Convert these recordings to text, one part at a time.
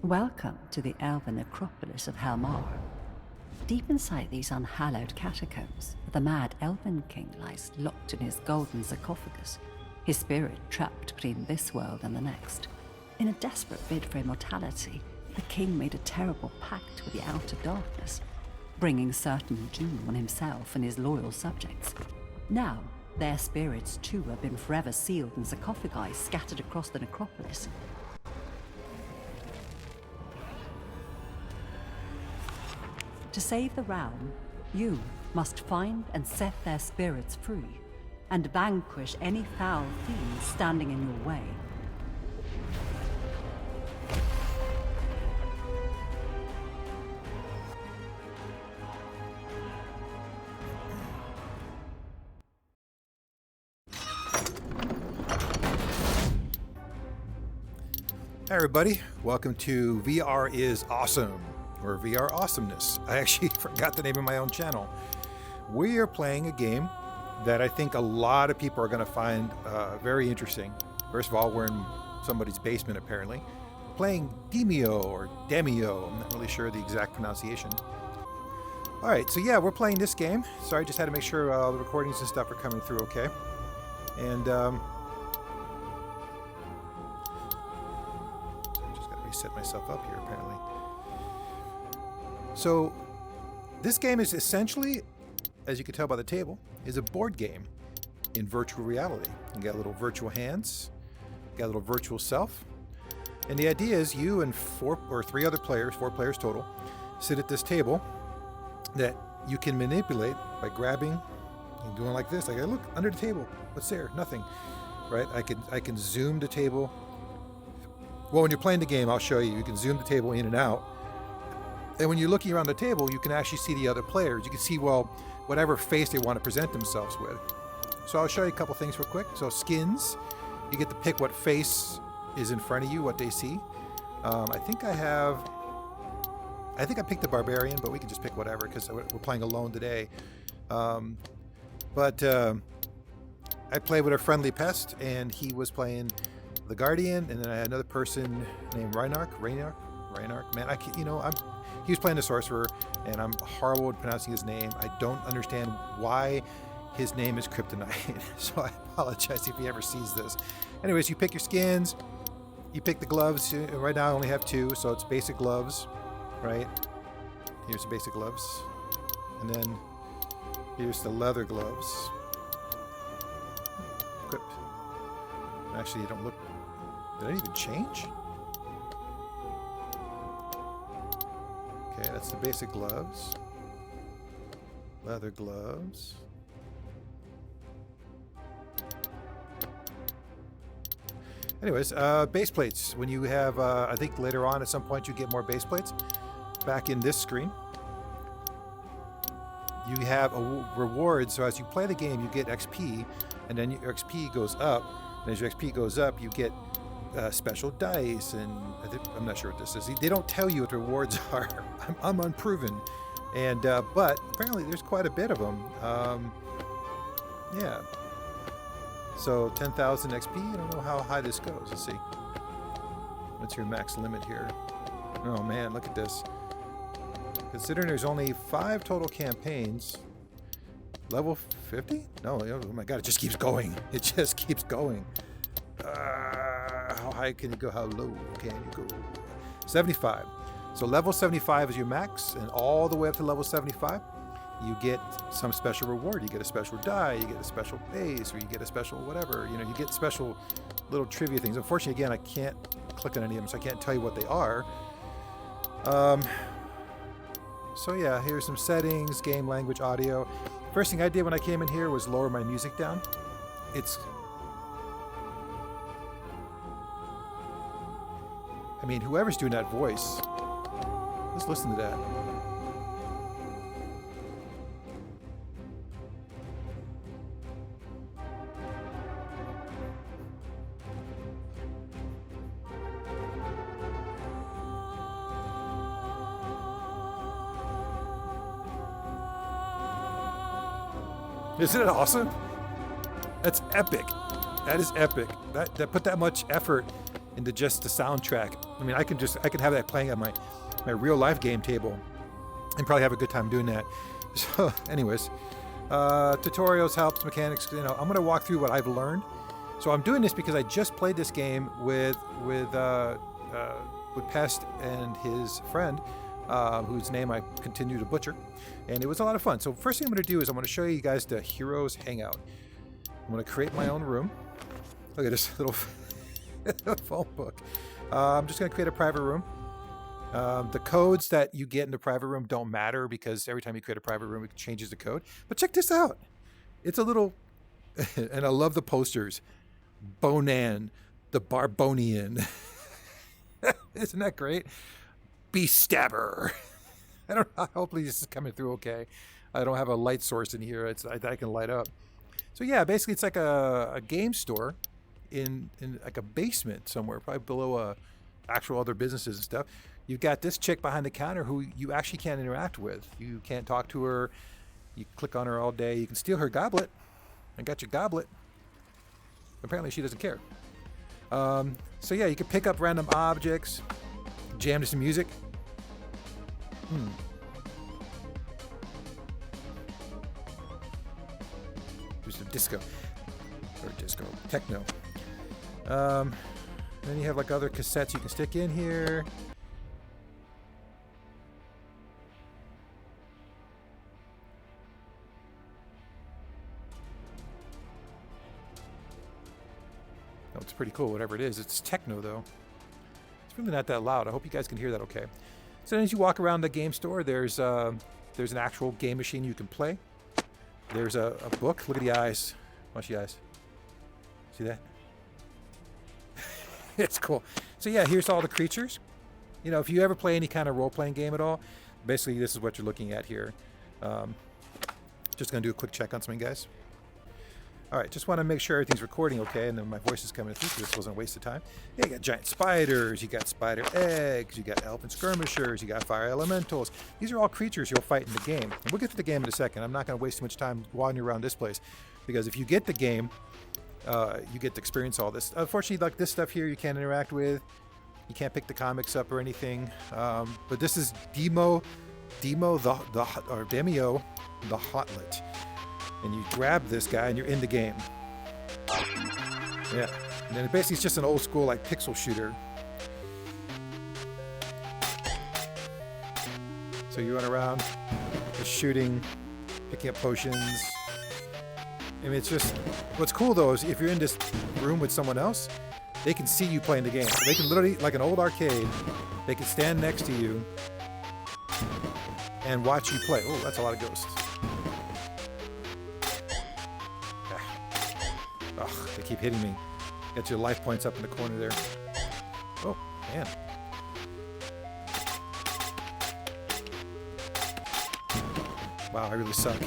Welcome to the elven necropolis of Helmar. Deep inside these unhallowed catacombs, the mad elven king lies locked in his golden sarcophagus, his spirit trapped between this world and the next. In a desperate bid for immortality, the king made a terrible pact with the outer darkness, bringing certain doom on himself and his loyal subjects. Now, their spirits too have been forever sealed in sarcophagi scattered across the necropolis. To save the realm, you must find and set their spirits free, and vanquish any foul fiends standing in your way. Hi everybody, welcome to VR is Awesome, or VR Awesomeness. I actually forgot the name of my own channel. We are playing a game that I think a lot of people are going to find very interesting. First of all, we're in somebody's basement apparently. We're playing Demeo or Demeo, I'm not really sure the exact pronunciation. Alright, so yeah, we're playing this game. Sorry, just had to make sure the recordings and stuff are coming through okay. And set myself up here apparently. So this game is essentially, as you can tell by the table, is a board game in virtual reality. You got little virtual hands, you got a little virtual self, and the idea is you and four players total, sit at this table that you can manipulate by grabbing and doing like this. Like, look under the table, what's there? Nothing, right? I can zoom the table. Well, when you're playing the game, I'll show you. You can zoom the table in and out. And when you're looking around the table, you can actually see the other players. You can see, well, whatever face they want to present themselves with. So I'll show you a couple things real quick. So skins, you get to pick what face is in front of you, what they see. I think I picked the barbarian, but we can just pick whatever because we're playing alone today. But I played with a friendly pest, and he was playing the Guardian, and then I had another person named Reinark. Man, he was playing the Sorcerer, and I'm horrible at pronouncing his name. I don't understand why his name is Kryptonite, so I apologize if he ever sees this. Anyways, you pick your skins, you pick the gloves. Right now I only have two, so it's basic gloves, right? Here's the basic gloves, and then here's the leather gloves. Equip. Actually, you don't look. Did it even change? Okay, that's the basic gloves. Leather gloves. Anyways, base plates. When you have, I think later on at some point you get more base plates. Back in this screen, you have a reward. So as you play the game, you get XP, and then your XP goes up. And as your XP goes up, you get special dice, and I'm not sure what this is. They don't tell you what the rewards are. I'm unproven, and but apparently there's quite a bit of them. Yeah. So 10,000 XP. I don't know how high this goes. Let's see. What's your max limit here? Oh man, look at this. Considering there's only 5 total campaigns. Level 50? No, oh my god, it just keeps going. It just keeps going. How high can you go? How low can you go? 75. So level 75 is your max, and all the way up to level 75, you get some special reward. You get a special die, you get a special base, or you get a special whatever. You know, you get special little trivia things. Unfortunately, again, I can't click on any of them, so I can't tell you what they are. So yeah, here's some settings, game language, audio. First thing I did when I came in here was lower my music down. I mean, whoever's doing that voice, let's listen to that. Isn't it awesome? That's epic. That is epic. That put that much effort into just the soundtrack. I mean, I could have that playing on my real life game table and probably have a good time doing that. So anyways, tutorials, helps, mechanics, you know, I'm going to walk through what I've learned. So I'm doing this because I just played this game with Pest and his friend, whose name I continue to butcher, and it was a lot of fun. So first thing I'm going to do is I'm going to show you guys the Heroes Hangout. I'm going to create my own room. Look at this little phone book. I'm just going to create a private room. The codes that you get in the private room don't matter because every time you create a private room, it changes the code. But check this out. It's a little, and I love the posters. Bonan, the Barbonian. Isn't that great? Beast Stabber. I don't know. Hopefully this is coming through okay. I don't have a light source in here that I can light up. So yeah, basically it's like a game store in like a basement somewhere, probably below actual other businesses and stuff. You've got this chick behind the counter who you actually can't interact with. You can't talk to her. You click on her all day. You can steal her goblet. I got your goblet. Apparently she doesn't care. So yeah, you can pick up random objects, jam to some music. Do some disco. Or disco. Techno. Then you have like other cassettes you can stick in here. Oh, it's pretty cool, whatever it is. It's techno though. It's really not that loud. I hope you guys can hear that okay. So as you walk around the game store, there's an actual game machine you can play. There's a book. Look at the eyes. Watch the eyes. See that? It's cool. So yeah, here's all the creatures. You know, if you ever play any kind of role-playing game at all, basically this is what you're looking at here. Just gonna do a quick check on something, guys. All right, just want to make sure everything's recording okay, and then my voice is coming through, so this wasn't a waste of time. Yeah, you got giant spiders, you got spider eggs, you got elfin skirmishers, you got fire elementals. These are all creatures you'll fight in the game. And we'll get to the game in a second. I'm not going to waste too much time wandering around this place, because if you get the game, you get to experience all this. Unfortunately, like this stuff here, you can't interact with. You can't pick the comics up or anything. But this is Demeo, the Hotlet. And you grab this guy and you're in the game. Yeah. And then basically it's just an old school like pixel shooter. So you run around just shooting, picking up potions. I mean, it's just, what's cool though is if you're in this room with someone else, they can see you playing the game. So they can literally, like an old arcade, they can stand next to you and watch you play. Oh, that's a lot of ghosts. Ugh, they keep hitting me. Got your life points up in the corner there. Oh, man. Wow, I really suck.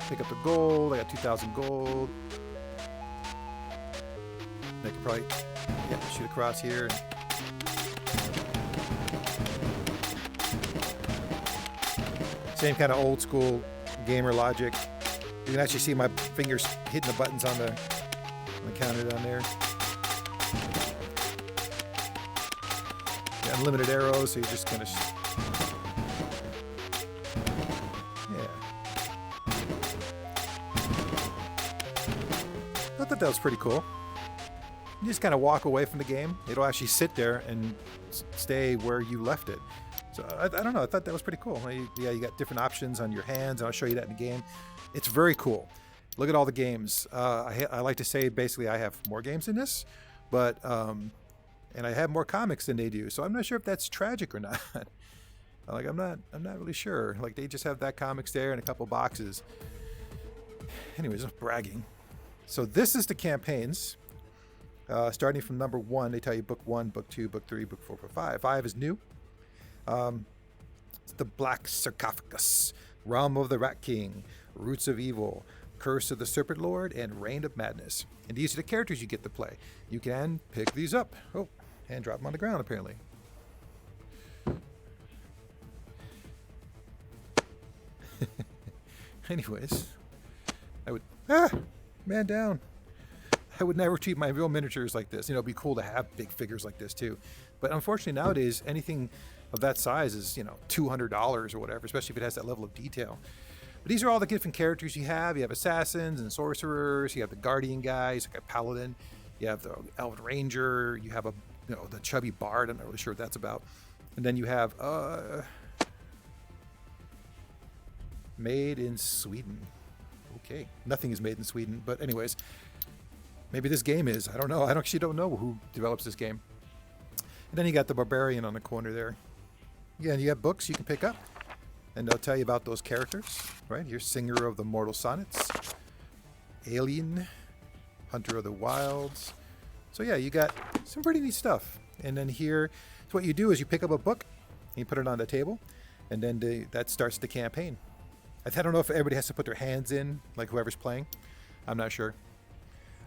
Pick up the gold. I got 2,000 gold. I could probably, shoot across here. Same kind of old school gamer logic. You can actually see my fingers hitting the buttons on the counter down there. Yeah, unlimited arrows, so you're just gonna. I thought that was pretty cool. You just kind of walk away from the game. It'll actually sit there and stay where you left it. So I don't know. I thought that was pretty cool. You got different options on your hands, and I'll show you that in the game. It's very cool. Look at all the games. I like to say basically I have more games than this, but and I have more comics than they do. So I'm not sure if that's tragic or not. Like I'm not really sure. Like they just have that comics there and a couple boxes. Anyways, I'm bragging. So this is the campaigns. Starting from number 1, they tell you book 1, book 2, book 3, book 4, book 5. 5 is new. It's the Black Sarcophagus, Realm of the Rat King, Roots of Evil, Curse of the Serpent Lord, and Reign of Madness. And these are the characters you get to play. You can pick these up. Oh, and drop them on the ground, apparently. Anyways, I would... man down. I would never treat my real miniatures like this. You know, it'd be cool to have big figures like this too. But unfortunately nowadays, anything of that size is, you know, $200 or whatever, especially if it has that level of detail. But these are all the different characters you have. You have assassins and sorcerers. You have the guardian guys, like a paladin. You have the elven ranger. You have a, you know, the chubby bard. I'm not really sure what that's about. And then you have made in Sweden. Okay, nothing is made in Sweden, but anyways, maybe this game is. I don't know. I actually don't know who develops this game. And then you got the barbarian on the corner there. Yeah, and you have books you can pick up, and they'll tell you about those characters, right? Here's Singer of the Mortal Sonnets, Alien, Hunter of the Wilds. So yeah, you got some pretty neat stuff. And then here, so what you do is you pick up a book, and you put it on the table, and then that starts the campaign. I don't know if everybody has to put their hands in, like whoever's playing. I'm not sure.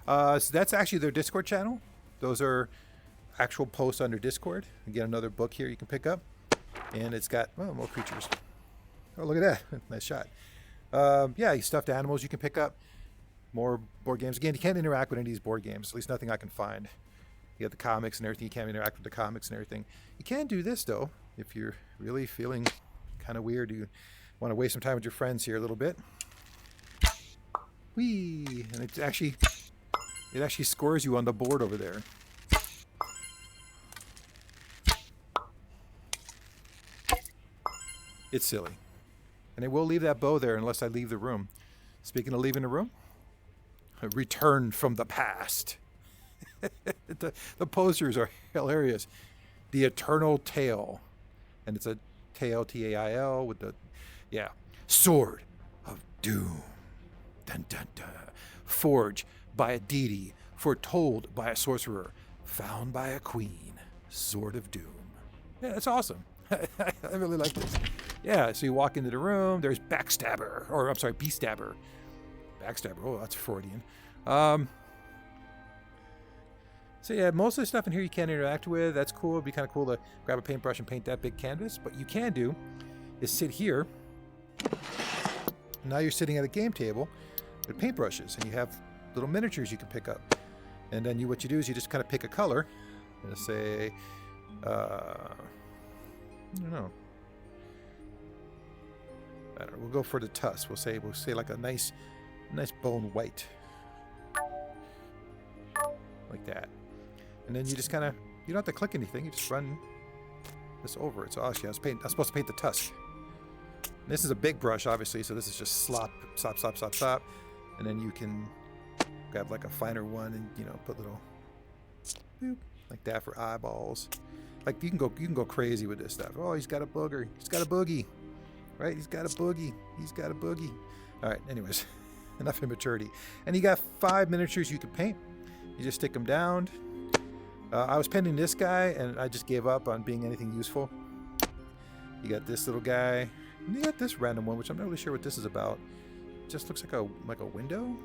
So that's actually their Discord channel. Those are actual posts on their Discord. Again, another book here you can pick up. And it's got, well, more creatures. Oh, look at that. Nice shot. Yeah, stuffed animals you can pick up. More board games. Again, you can't interact with any of these board games. At least nothing I can find. You have the comics and everything. You can't interact with the comics and everything. You can do this, though, if you're really feeling kind of weird. You want to waste some time with your friends here a little bit. Whee! And it actually scores you on the board over there. It's silly. And it will leave that bow there unless I leave the room. Speaking of leaving the room, a return from the past. The posters are hilarious. The Eternal Tail. And it's a tail, T-A-I-L, with the, yeah, Sword of Doom. Dun, dun, dun. Forged by a deity, foretold by a sorcerer, found by a queen. Sword of Doom. Yeah, that's awesome. I really like this. Yeah, so you walk into the room, there's Backstabber, or I'm sorry, Beastabber. Backstabber, oh, that's Freudian. So yeah, most of the stuff in here you can't interact with. That's cool. It'd be kind of cool to grab a paintbrush and paint that big canvas. But you can do is sit here. Now you're sitting at a game table with paintbrushes, and you have little miniatures you can pick up. And then what you do is you just kind of pick a color. And say, I don't know. We'll go for the tusk. We'll say like a nice bone white, like that. And then you just kind of, you don't have to click anything. You just run this over it. So actually, I was supposed to paint the tusk. And this is a big brush, obviously. So this is just slop. And then you can grab like a finer one and, you know, put little boop, like that for eyeballs. Like you can go crazy with this stuff. Oh, he's got a booger. He's got a boogie. Right? He's got a boogie. He's got a boogie. All right. Anyways, enough immaturity. And you got 5 miniatures you can paint. You just stick them down. I was painting this guy, and I just gave up on being anything useful. You got this little guy. And you got this random one, which I'm not really sure what this is about. It just looks like a window.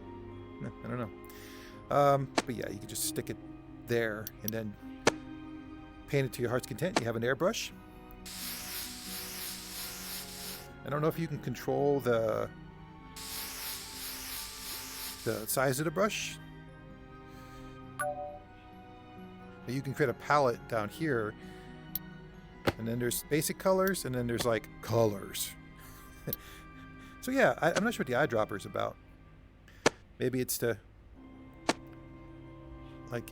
I don't know. But yeah, you can just stick it there, and then paint it to your heart's content. You have an airbrush. I don't know if you can control the size of the brush. But you can create a palette down here. And then there's basic colors, and then there's like colors. So yeah, I'm not sure what the eyedropper is about. Maybe it's to like,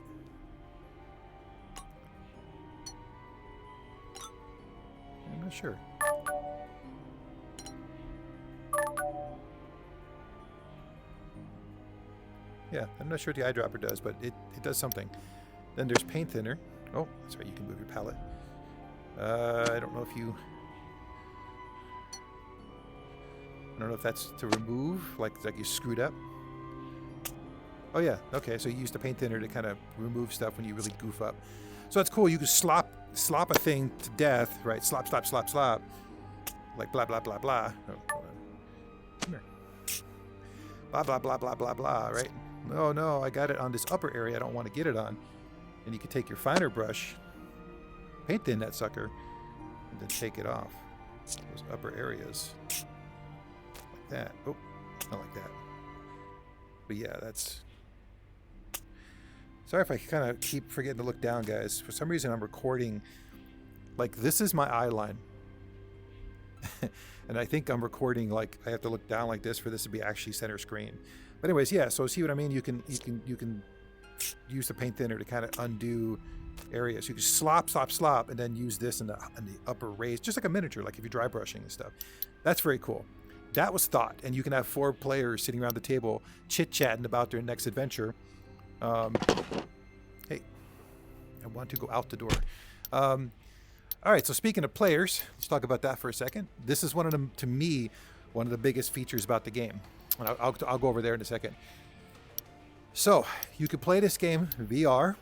I'm not sure. Yeah, I'm not sure what the eyedropper does, but it does something. Then there's paint thinner. Oh, that's right, you can move your palette. I don't know if that's to remove, like you screwed up. Oh yeah, okay, so you use the paint thinner to kind of remove stuff when you really goof up. So that's cool. You can slop a thing to death, right? Slop. Like blah, blah, blah, blah. Oh, hold on. Come here. Blah, blah, blah, blah, blah, blah, right? Oh no, I got it on this upper area I don't want to get it on. And you can take your finer brush, paint thin that sucker, and then take it off those upper areas. Like that. Oh, not like that. But yeah, Sorry if I kind of keep forgetting to look down, guys. For some reason, I'm recording. Like, this is my eye line. And I think I'm recording, like, I have to look down like this for this to be actually center screen. But anyways, yeah, so see what I mean? You can use the paint thinner to kind of undo areas. You can slop, and then use this in the upper raise, just like a miniature, like if you're dry brushing and stuff. That's very cool. That was thought. And you can have 4 players sitting around the table chit-chatting about their next adventure. Hey, I want to go out the door. All right, so speaking of players, let's talk about that for a second. This is one of them, to me, one of the biggest features about the game. And I'll go over there in a second. So you could play this game VR,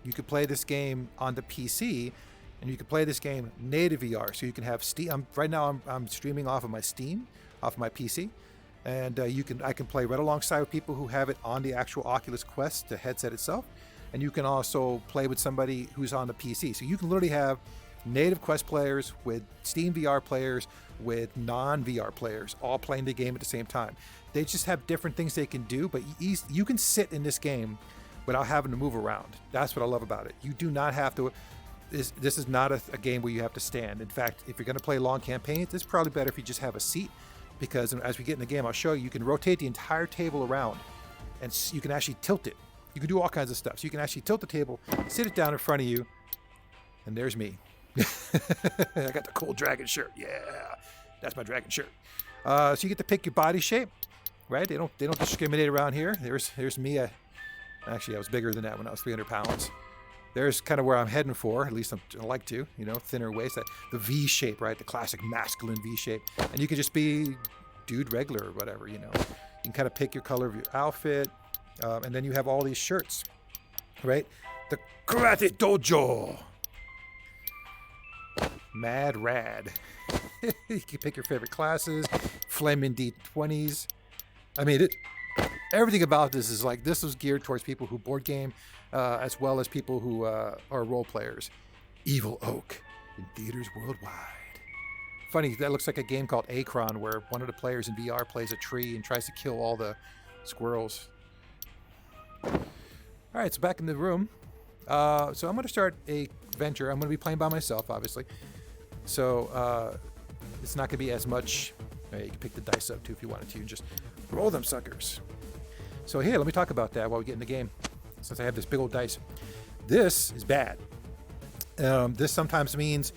you could play this game on the PC, and you could play this game native VR. So you can have Steam. Right now I'm streaming off of my Steam, off of my PC, and I can play right alongside with people who have it on the actual Oculus Quest, the headset itself, and you can also play with somebody who's on the PC. So you can literally have native Quest players with Steam VR players with non-VR players all playing the game at the same time. They just have different things they can do, but you can sit in this game without having to move around. That's what I love about it. You do not have to. This is not a game where you have to stand. In fact, if you're going to play long campaigns, it's probably better if you just have a seat, because as we get in the game, I'll show you, you can rotate the entire table around and you can actually tilt it. You can do all kinds of stuff. So you can actually tilt the table, sit it down in front of you, and there's me. I got the cool dragon shirt. Yeah, that's my dragon shirt. So you get to pick your body shape, right? They don't discriminate around here. There's me. Actually, I was bigger than that when I was 300 pounds. There's kind of where I'm heading for. At least I like to, thinner waist. The V shape, right? The classic masculine V shape. And you can just be dude regular or whatever. You can kind of pick your color of your outfit, and then you have all these shirts, right? The Karate Dojo. Mad rad. You can pick your favorite classes, flaming D20s. I mean, everything about this is like, this was geared towards people who board game, as well as people who are role players. Evil Oak in theaters worldwide. Funny, that looks like a game called Akron, where one of the players in VR plays a tree and tries to kill all the squirrels. All right, so back in the room. So I'm going to start a venture. I'm going to be playing by myself, obviously. So it's not going to be as much. You can pick the dice up too if you wanted to, and just roll them suckers. So here, let me talk about that while we get in the game, since I have this big old dice. This is bad. This sometimes means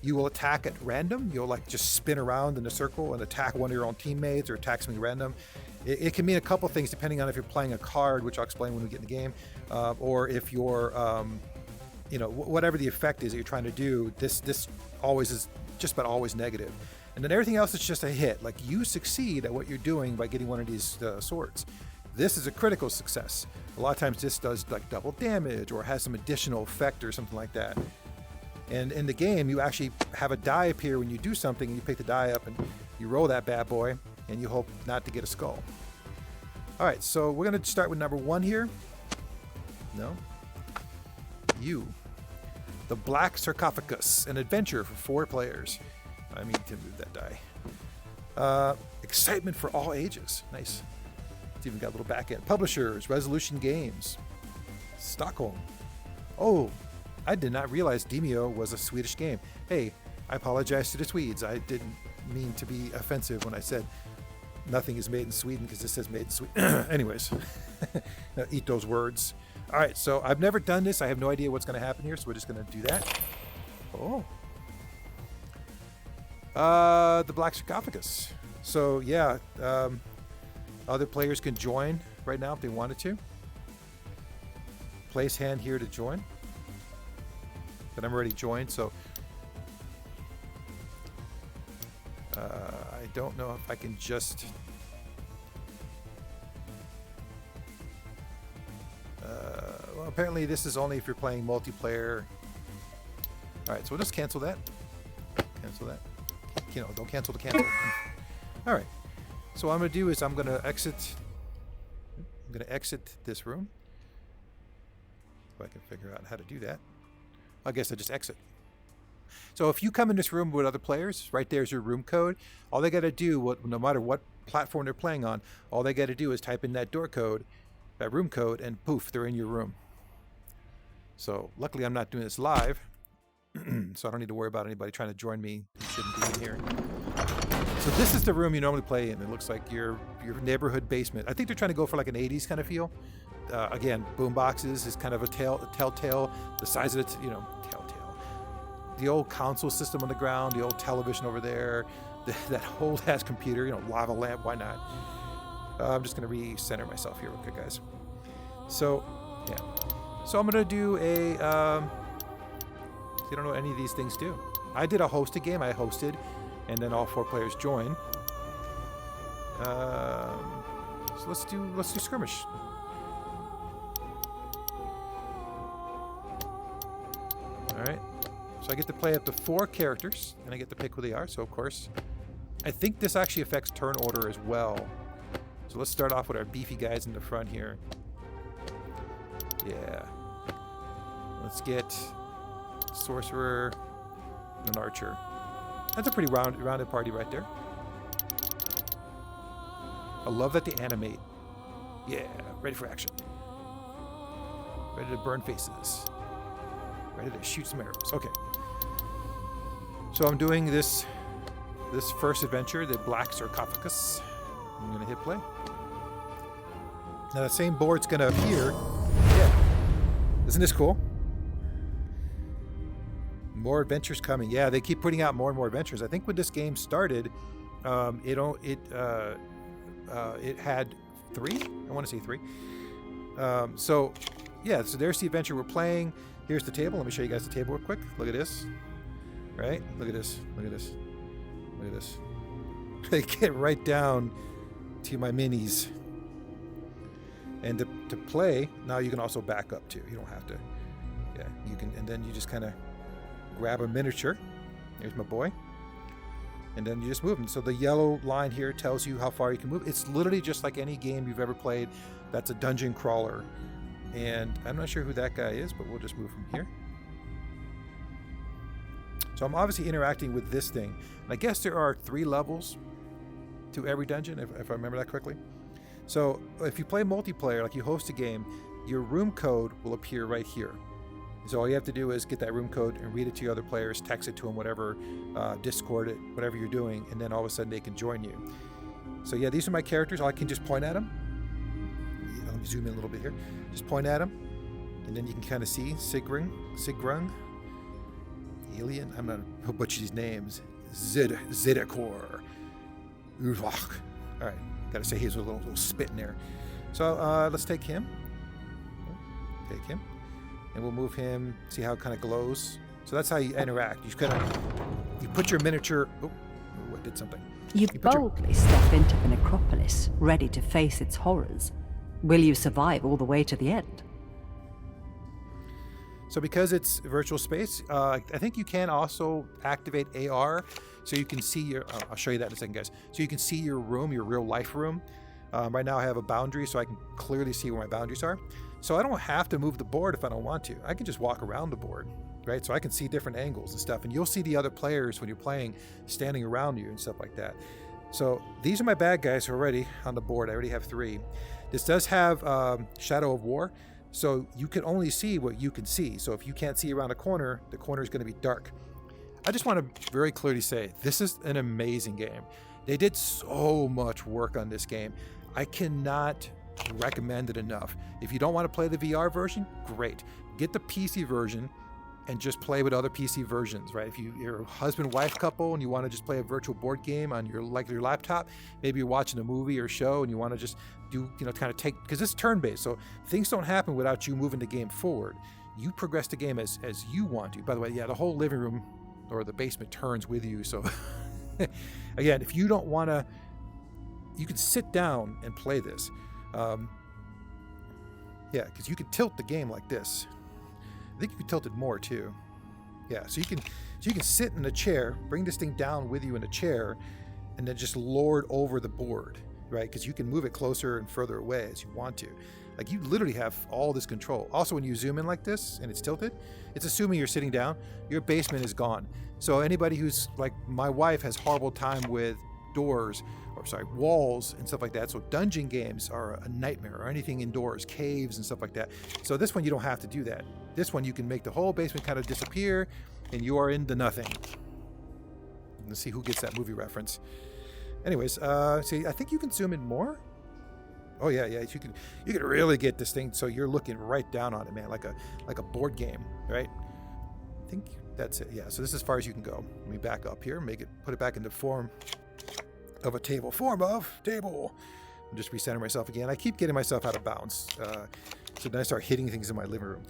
you will attack at random. You'll just spin around in a circle and attack one of your own teammates or attack something random. It can mean a couple things depending on if you're playing a card, which I'll explain when we get in the game, or if you're, whatever the effect is that you're trying to do. This always is just about always negative. And then everything else is just a hit. Like, you succeed at what you're doing by getting one of these swords. This is a critical success. A lot of times this does double damage or has some additional effect or something like that. And in the game, you actually have a die appear when you do something, and you pick the die up and you roll that bad boy, and you hope not to get a skull. All right, so we're going to start with number 1 here. No. You. The Black Sarcophagus, an adventure for 4 players. I mean to move that die. Excitement for all ages. Nice. It's even got a little back end. Publishers, Resolution Games. Stockholm. Oh, I did not realize Demeo was a Swedish game. Hey, I apologize to the Swedes. I didn't mean to be offensive when I said nothing is made in Sweden, because this says made in Sweden. Anyways, eat those words. All right, so I've never done this. I have no idea what's going to happen here, so we're just going to do that. Oh. The Black Sarcophagus. So, yeah, other players can join right now if they wanted to. Place hand here to join. But I'm already joined, so I don't know if I can just... well, apparently this is only if you're playing multiplayer. Alright, so we'll just cancel that. Cancel that. Don't cancel the cancel. Alright. So what I'm going to do is I'm going to exit this room. If I can figure out how to do that. I guess I just exit. So if you come in this room with other players, right there's your room code. All they got to do, no matter what platform they're playing on, all they got to do is type in that door code, that room code, and poof, they're in your room. So luckily I'm not doing this live, so I don't need to worry about anybody trying to join me who shouldn't be in here. So this is the room you normally play in. It looks like your neighborhood basement. I think they're trying to go for like an 80s kind of feel. Again, boom boxes is kind of a telltale. The size of it, telltale. The old console system on the ground, the old television over there, that old ass computer, lava lamp. Why not? I'm just gonna recenter myself here, okay, guys. So, yeah. So I'm gonna do a. You don't know what any of these things do. I did a hosted game. I hosted, and then all 4 players join. So let's do skirmish. All right. So I get to play up to 4 characters, and I get to pick who they are. So of course, I think this actually affects turn order as well. So let's start off with our beefy guys in the front here. Yeah. Let's get sorcerer and an archer. That's a pretty rounded party right there. I love that they animate. Yeah, ready for action. Ready to burn faces. Ready to shoot some arrows. Okay. So I'm doing this first adventure, the Black Sarcophagus. I'm gonna hit play. Now the same board's gonna appear. Yeah. Isn't this cool? More adventures coming. Yeah, they keep putting out more and more adventures. I think when this game started, it had 3. I want to say 3. So yeah, so there's the adventure we're playing. Here's the table. Let me show you guys the table real quick. Look at this. Right? Look at this. Look at this. Look at this. They get right down to my minis. And to play, now you can also back up too. You don't have to. Yeah, you can, and then you just kind of grab a miniature. Here's my boy. And then you just move him. So the yellow line here tells you how far you can move. It's literally just like any game you've ever played that's a dungeon crawler. And I'm not sure who that guy is, but we'll just move from here. So I'm obviously interacting with this thing. And I guess there are 3 levels to every dungeon, if I remember that correctly. So if you play multiplayer, like you host a game, your room code will appear right here. So all you have to do is get that room code and read it to your other players, text it to them, whatever, Discord it, whatever you're doing, and then all of a sudden they can join you. So yeah, these are my characters. I can just point at them. Let me zoom in a little bit here. Just point at them, and then you can kind of see Sigrun, Alien. I'm not gonna butcher these names. Zidakor, Urvach. All right, gotta say he's a little spit in there. So let's take him. Take him. And we'll move him, see how it kind of glows. So that's how you interact. You put your miniature. Oh, I did something. You boldly step into the necropolis, ready to face its horrors. Will you survive all the way to the end? So because it's virtual space, I think you can also activate AR, so you can see your. I'll show you that in a second, guys. So you can see your room, your real life room. Right now I have a boundary, so I can clearly see where my boundaries are. So I don't have to move the board if I don't want to. I can just walk around the board, right? So I can see different angles and stuff. And you'll see the other players when you're playing standing around you and stuff like that. So these are my bad guys already on the board. I already have 3. This does have Shadow of War. So you can only see what you can see. So if you can't see around a corner, the corner is going to be dark. I just want to very clearly say, this is an amazing game. They did so much work on this game. I cannot recommend it enough. If you don't want to play the VR version, great. Get the PC version and just play with other PC versions, right? If you're a husband-wife couple and you want to just play a virtual board game on your laptop, maybe you're watching a movie or show and you want to just do, kind of take, because it's turn-based, so things don't happen without you moving the game forward. You progress the game as you want to. By the way, yeah, the whole living room or the basement turns with you. So again, if you don't want to, you can sit down and play this. Yeah, because you can tilt the game like this. I think you can tilt it more too. Yeah, so you can sit in a chair, bring this thing down with you in a chair, and then just lord over the board, right? Because you can move it closer and further away as you want to. Like, you literally have all this control. Also, when you zoom in like this and it's tilted, it's assuming you're sitting down, your basement is gone. So anybody who's like my wife has horrible time with doors, or sorry, walls and stuff like that. So dungeon games are a nightmare, or anything indoors, caves and stuff like that. So this one, you don't have to do that. This one, you can make the whole basement kind of disappear, and you are into nothing. Let's see who gets that movie reference. Anyways, see, I think you can zoom in more. Oh yeah, you can really get this thing so you're looking right down on it, man, like a board game, right? I think that's it. Yeah, so this is as far as you can go. Let me back up here, put it back into form of a table. Form of table. I'm just recentering myself again. I keep getting myself out of bounds. So then I start hitting things in my living room.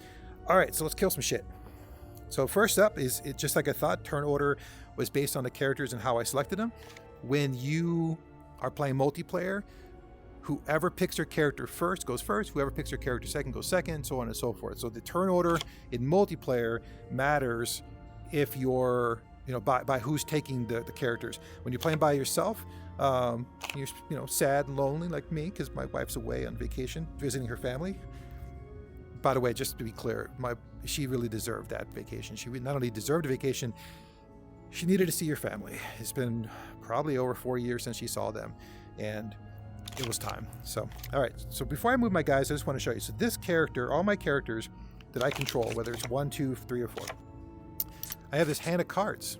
All right, so let's kill some shit. So first up is, it just like I thought, turn order was based on the characters and how I selected them. When you are playing multiplayer, whoever picks their character first goes first, whoever picks their character second goes second, so on and so forth. So the turn order in multiplayer matters if you're, by who's taking the characters. When you're playing by yourself, you're sad and lonely like me, because my wife's away on vacation visiting her family. By the way, just to be clear, she really deserved that vacation. She not only deserved a vacation, she needed to see her family. It's been probably over 4 years since she saw them, and it was time. So, all right. So before I move my guys, I just want to show you. So this character, all my characters that I control, whether it's 1, 2, 3, or 4, I have this hand of cards.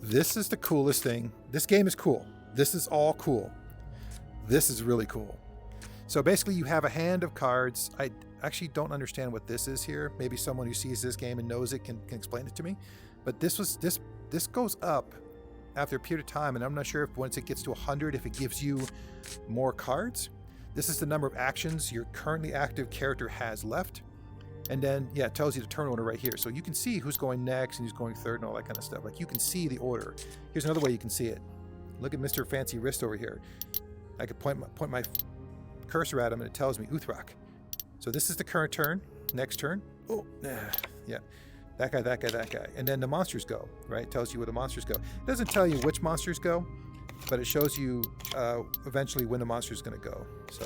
This is the coolest thing. This game is cool. This is all cool. This is really cool. So basically, you have a hand of cards. I actually don't understand what this is here. Maybe someone who sees this game and knows it can explain it to me. But this goes up after a period of time, and I'm not sure if once it gets to 100, if it gives you more cards. This is the number of actions your currently active character has left. And then, yeah, it tells you the turn order right here. So you can see who's going next and who's going third and all that kind of stuff. Like, you can see the order. Here's another way you can see it. Look at Mr. Fancy Wrist over here. I could point my cursor at him, and it tells me Uthrak. So this is the current turn. Next turn. Oh, yeah. That guy. And then the monsters go, right? It tells you where the monsters go. It doesn't tell you which monsters go, but it shows you eventually when the monster is going to go. So,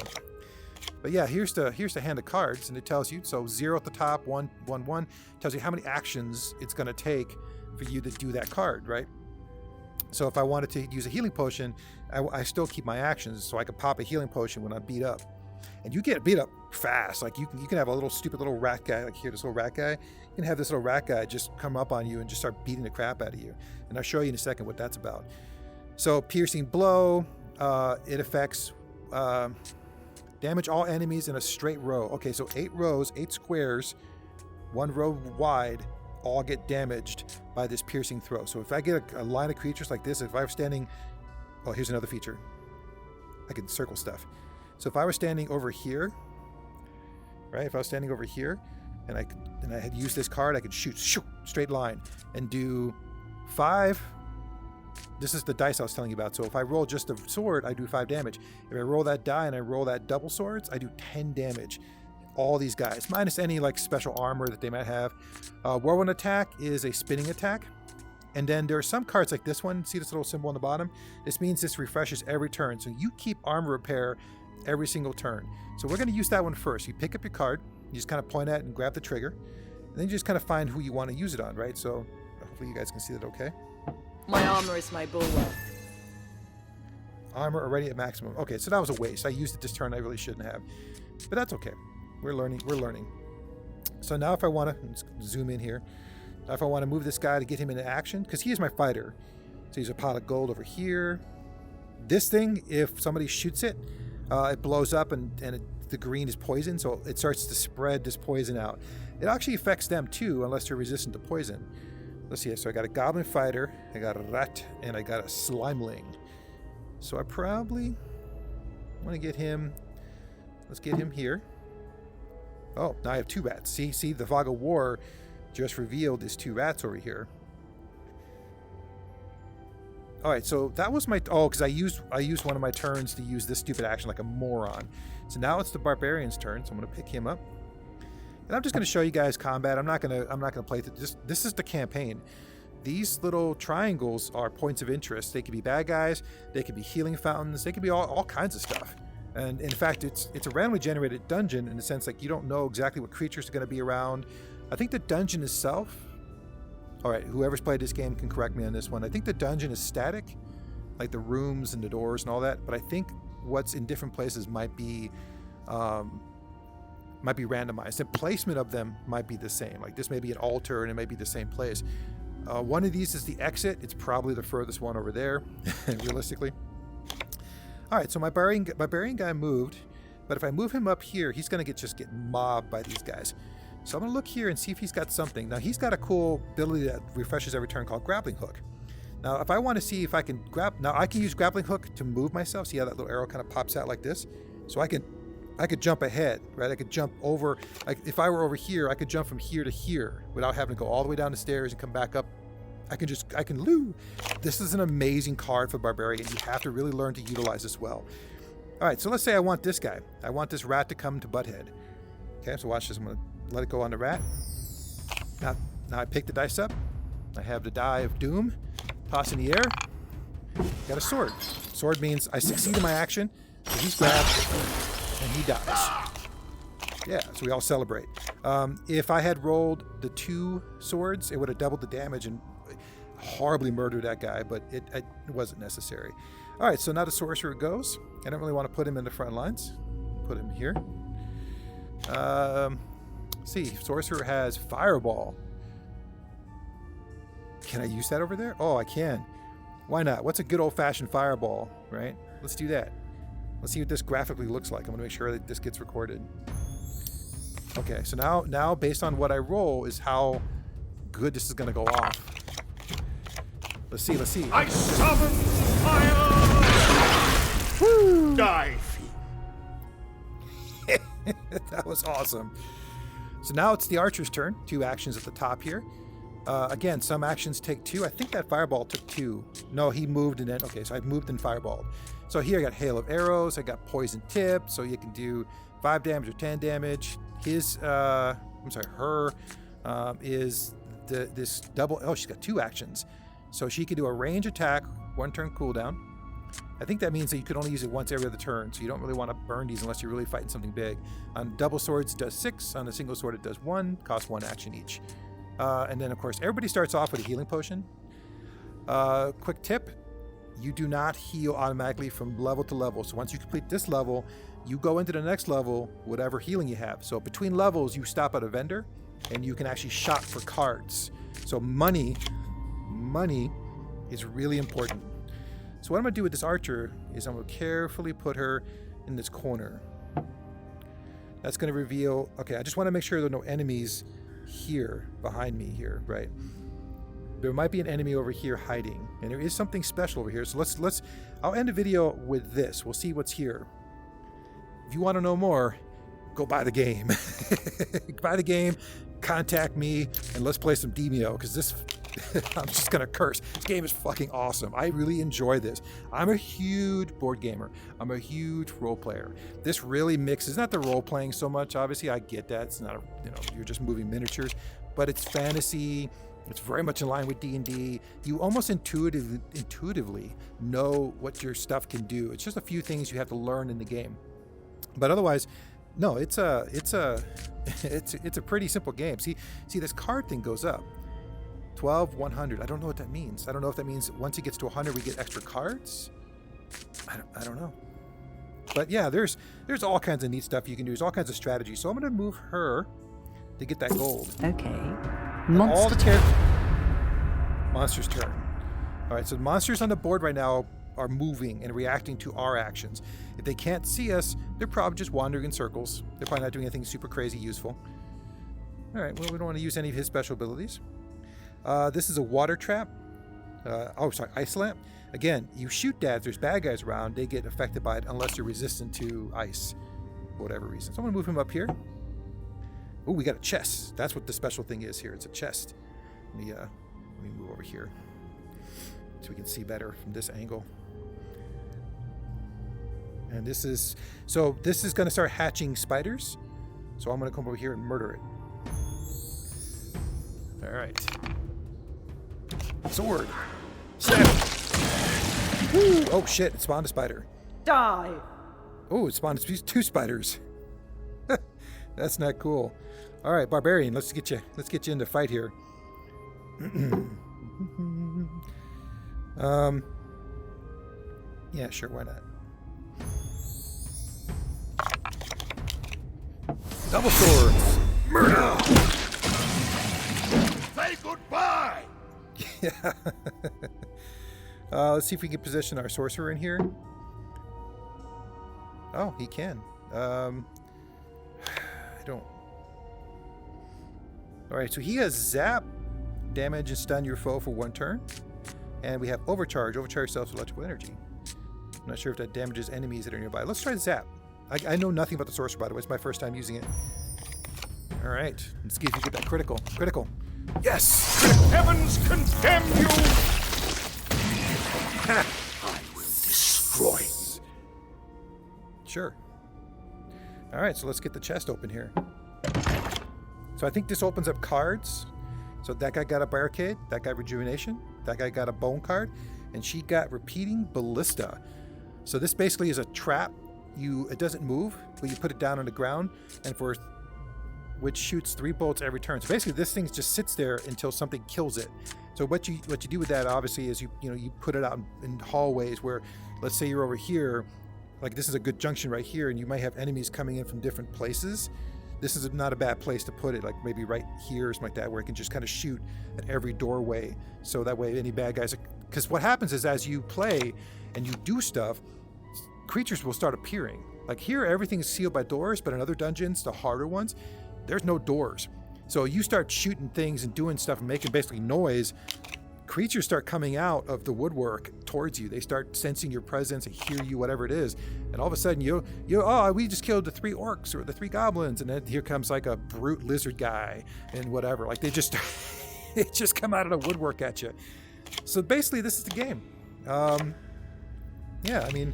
but yeah, here's the hand of cards, and it tells you, so 0 at the top, 1, 1, 1, tells you how many actions it's going to take for you to do that card, right? So if I wanted to use a healing potion, I still keep my actions, so I can pop a healing potion when I'm beat up. And you get beat up fast. Like, you can have a little stupid little rat guy, like here, this little rat guy. You can have this little rat guy just come up on you and just start beating the crap out of you. And I'll show you in a second what that's about. So piercing blow, it affects damage all enemies in a straight row. Okay, so 8 rows, 8 squares, 1 row wide, all get damaged by this piercing throw. So if I get a line of creatures like this, if I was standing, oh, here's another feature. I can circle stuff. So if I was standing over here, right? If I was standing over here, and I had used this card, I could shoot straight line and do 5. This is the dice I was telling you about. So if I roll just the sword, I do 5 damage. If I roll that die and I roll that double swords, I do 10 damage. All these guys, minus any like special armor that they might have. Whirlwind attack is a spinning attack. And then there are some cards like this one. See this little symbol on the bottom? This means this refreshes every turn. So you keep armor repair every single turn. So we're going to use that one first. You pick up your card, you just kind of point at it and grab the trigger, and then you just kind of find who you want to use it on, right? So hopefully you guys can see that okay. My armor is my bulwark. Armor already at maximum. Okay, so that was a waste. I used it this turn. I really shouldn't have. But that's okay. We're learning. So now if I want to, let's zoom in here. Now if I want to move this guy to get him into action, because he is my fighter. So he's a pot of gold over here. This thing, if somebody shoots it, it blows up and the green is poison, so it starts to spread this poison out. It actually affects them too, unless they're resistant to poison. Let's see. So I got a goblin fighter, I got a rat, and I got a slimeling. So I probably want to get him. Let's get him here. Oh, now I have 2 rats. See, the Fog of War just revealed these 2 rats over here. All right, so that was my... Oh, because I used one of my turns to use this stupid action like a moron. So now it's the barbarian's turn, so I'm going to pick him up. And I'm just going to show you guys combat. I'm not going to play this is the campaign. These little triangles are points of interest. They could be bad guys, they could be healing fountains, they could be all kinds of stuff. And in fact, it's a randomly generated dungeon in the sense like you don't know exactly what creatures are going to be around. I think the dungeon itself... All right, whoever's played this game can correct me on this one. I think the dungeon is static. like the rooms and the doors and all that. But I think what's in different places might be randomized. The placement of them might be the same. Like this may be an altar and it may be the same place. One of these is the exit. It's probably the furthest one over there, realistically. All right, so my barbarian guy moved, but if I move him up here, he's going to just get mobbed by these guys. So I'm going to look here and see if he's got something. Now, he's got a cool ability that refreshes every turn called Grappling Hook. Now, if I want to see if I can I can use Grappling Hook to move myself. See how that little arrow kind of pops out like this? So I could jump ahead, right? I could jump over. Like if I were over here, I could jump from here to here without having to go all the way down the stairs and come back up. I can loo. This is an amazing card for Barbarian. You have to really learn to utilize this well. All right, so let's say I want this guy. I want this rat to come to Butthead. Okay, so watch this. I'm going to let it go on the rat. Now I pick the dice up. I have the die of doom. Toss in the air. Got a sword. Sword means I succeed in my action. So he's grabbed and he dies. Yeah, so we all celebrate. If I had rolled the 2 swords, it would have doubled the damage and horribly murdered that guy, but it wasn't necessary. All right, so now the sorcerer goes. I don't really want to put him in the front lines. Put him here. See, sorcerer has fireball. Can I use that over there? Oh, I can. Why not? What's a good old-fashioned fireball, right? Let's do that. Let's see what this graphically looks like. I'm going to make sure that this gets recorded. Okay, so now based on what I roll is how good this is going to go off. Let's see. I summon fire! Woo! Die! That was awesome. So now it's the archer's turn. 2 actions at the top here. Again, some actions take 2. I think that fireball took 2. No, he moved and then... Okay, so I moved and fireballed. So here I got hail of arrows. I got poison tip. So you can do 5 damage or 10 damage. Her is this double... Oh, she's got 2 actions. So she can do a range attack, 1 turn cooldown. I think that means that you could only use it once every other turn, so you don't really want to burn these unless you're really fighting something big. On double swords, it does 6. On a single sword, it does 1. Costs 1 action each. And then, of course, everybody starts off with a healing potion. Quick tip, you do not heal automatically from level to level. So once you complete this level, you go into the next level, whatever healing you have. So between levels, you stop at a vendor, and you can actually shop for cards. So money is really important. So what I'm going to do with this archer is I'm going to carefully put her in this corner. That's going to reveal... Okay, I just want to make sure there are no enemies here, behind me here, right? There might be an enemy over here hiding, and there is something special over here. So let's I'll end the video with this. We'll see what's here. If you want to know more, go buy the game. Buy the game, contact me, and let's play some Demeo, because this... I'm just gonna curse. This game is fucking awesome. I really enjoy this. I'm a huge board gamer. I'm a huge role player. This really mixes, not the role playing so much. Obviously, I get that. It's not, you're just moving miniatures, but it's fantasy. It's very much in line with D&D. You almost intuitively know what your stuff can do. It's just a few things you have to learn in the game. But otherwise, no, it's a pretty simple game. See, this card thing goes up. 12, 100. I don't know what that means. I don't know if that means once it gets to 100, we get extra cards. I don't know. But yeah, there's all kinds of neat stuff you can do. There's all kinds of strategies. So I'm going to move her to get that gold. Okay. Monster's turn. All right, so the monsters on the board right now are moving and reacting to our actions. If they can't see us, they're probably just wandering in circles. They're probably not doing anything super crazy useful. All right, well, we don't want to use any of his special abilities. This is a water trap. Ice lamp. Again, you shoot that. If there's bad guys around, they get affected by it unless they're resistant to ice for whatever reason. So I'm going to move him up here. Oh, we got a chest. That's what the special thing is here. It's a chest. Let me move over here so we can see better from this angle. And this is going to start hatching spiders. So I'm going to come over here and murder it. All right. Sword. Snap. Woo. Oh shit! It spawned a spider. Die! Oh, it spawned 2 spiders. That's not cool. All right, barbarian. Let's get you in the fight here. Yeah, sure, why not? Double swords! Murder! Say goodbye! Yeah. Let's see if we can position our sorcerer in here. Oh, he can. I don't... Alright, so he has zap, damage, and stun your foe for 1 turn. And we have overcharge. Overcharge yourself with electrical energy. I'm not sure if that damages enemies that are nearby. Let's try zap. I know nothing about the sorcerer, by the way. It's my first time using it. Alright, let's see if you get that critical. Critical. Yes! The heavens condemn you! Ha! I will destroy. Sure. Alright, so let's get the chest open here. So I think this opens up cards. So that guy got a barricade, that guy rejuvenation, that guy got a bone card, and she got repeating ballista. So this basically is a trap. It doesn't move, but you put it down on the ground, and which shoots 3 bolts every turn. So basically this thing just sits there until something kills it. So what you do with that obviously is you put it out in hallways where, let's say you're over here, like this is a good junction right here, and you might have enemies coming in from different places. This is not a bad place to put it, like maybe right here or something like that, where it can just kind of shoot at every doorway. So that way any bad guys, because what happens is as you play and you do stuff, creatures will start appearing. Like here, everything is sealed by doors, but in other dungeons, the harder ones, there's no doors. So you start shooting things and doing stuff and making basically noise, creatures start coming out of the woodwork towards you. They start sensing your presence and hear you, whatever it is. And all of a sudden we just killed the 3 orcs or the 3 goblins. And then here comes like a brute lizard guy and whatever. Like they just come out of the woodwork at you. So basically this is the game. Yeah, I mean,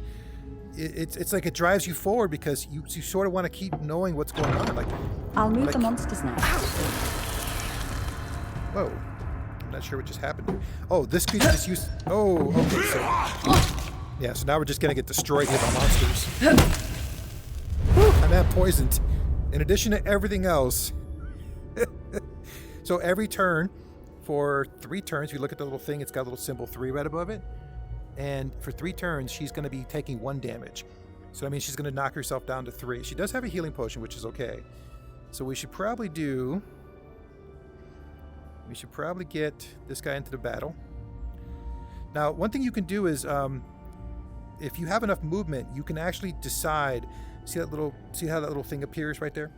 it's like it drives you forward because you sort of want to keep knowing what's going on. Like I'll move the monsters now. Whoa. I'm not sure what just happened. Oh, this creature just used... Oh, okay, so... Yeah, so now we're just going to get destroyed here by monsters. I'm at poisoned. In addition to everything else. So every turn, for 3 turns, if you look at the little thing, it's got a little symbol 3 right above it. And for 3 turns, she's going to be taking 1 damage. So that means she's going to knock herself down to 3. She does have a healing potion, which is okay. So we should probably do... We should probably get this guy into the battle. Now, one thing you can do is, if you have enough movement, you can actually decide. See how that little thing appears right there?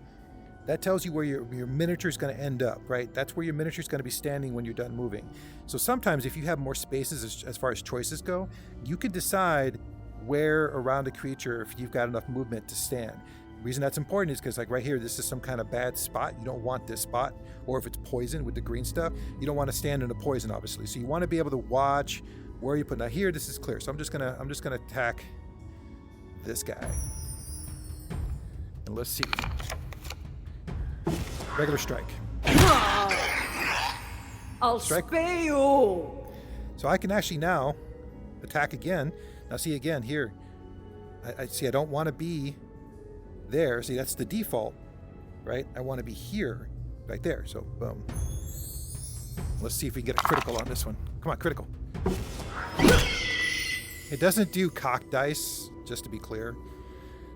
That tells you where your miniature is going to end up, right? That's where your miniature is going to be standing when you're done moving. So sometimes, if you have more spaces as far as choices go, you can decide where around a creature if you've got enough movement to stand. The reason that's important is because, like right here, this is some kind of bad spot. You don't want this spot, or if it's poison with the green stuff, you don't want to stand in the poison, obviously. So you want to be able to watch where you put. Now here, this is clear. So I'm just gonna attack this guy, and let's see. Regular strike. I'll spay you. So I can actually now attack again. Now see again here. I see. I don't want to be there. See, that's the default, right? I want to be here, right there. So boom. Let's see if we can get a critical on this one. Come on, critical. It doesn't do cocked dice, just to be clear.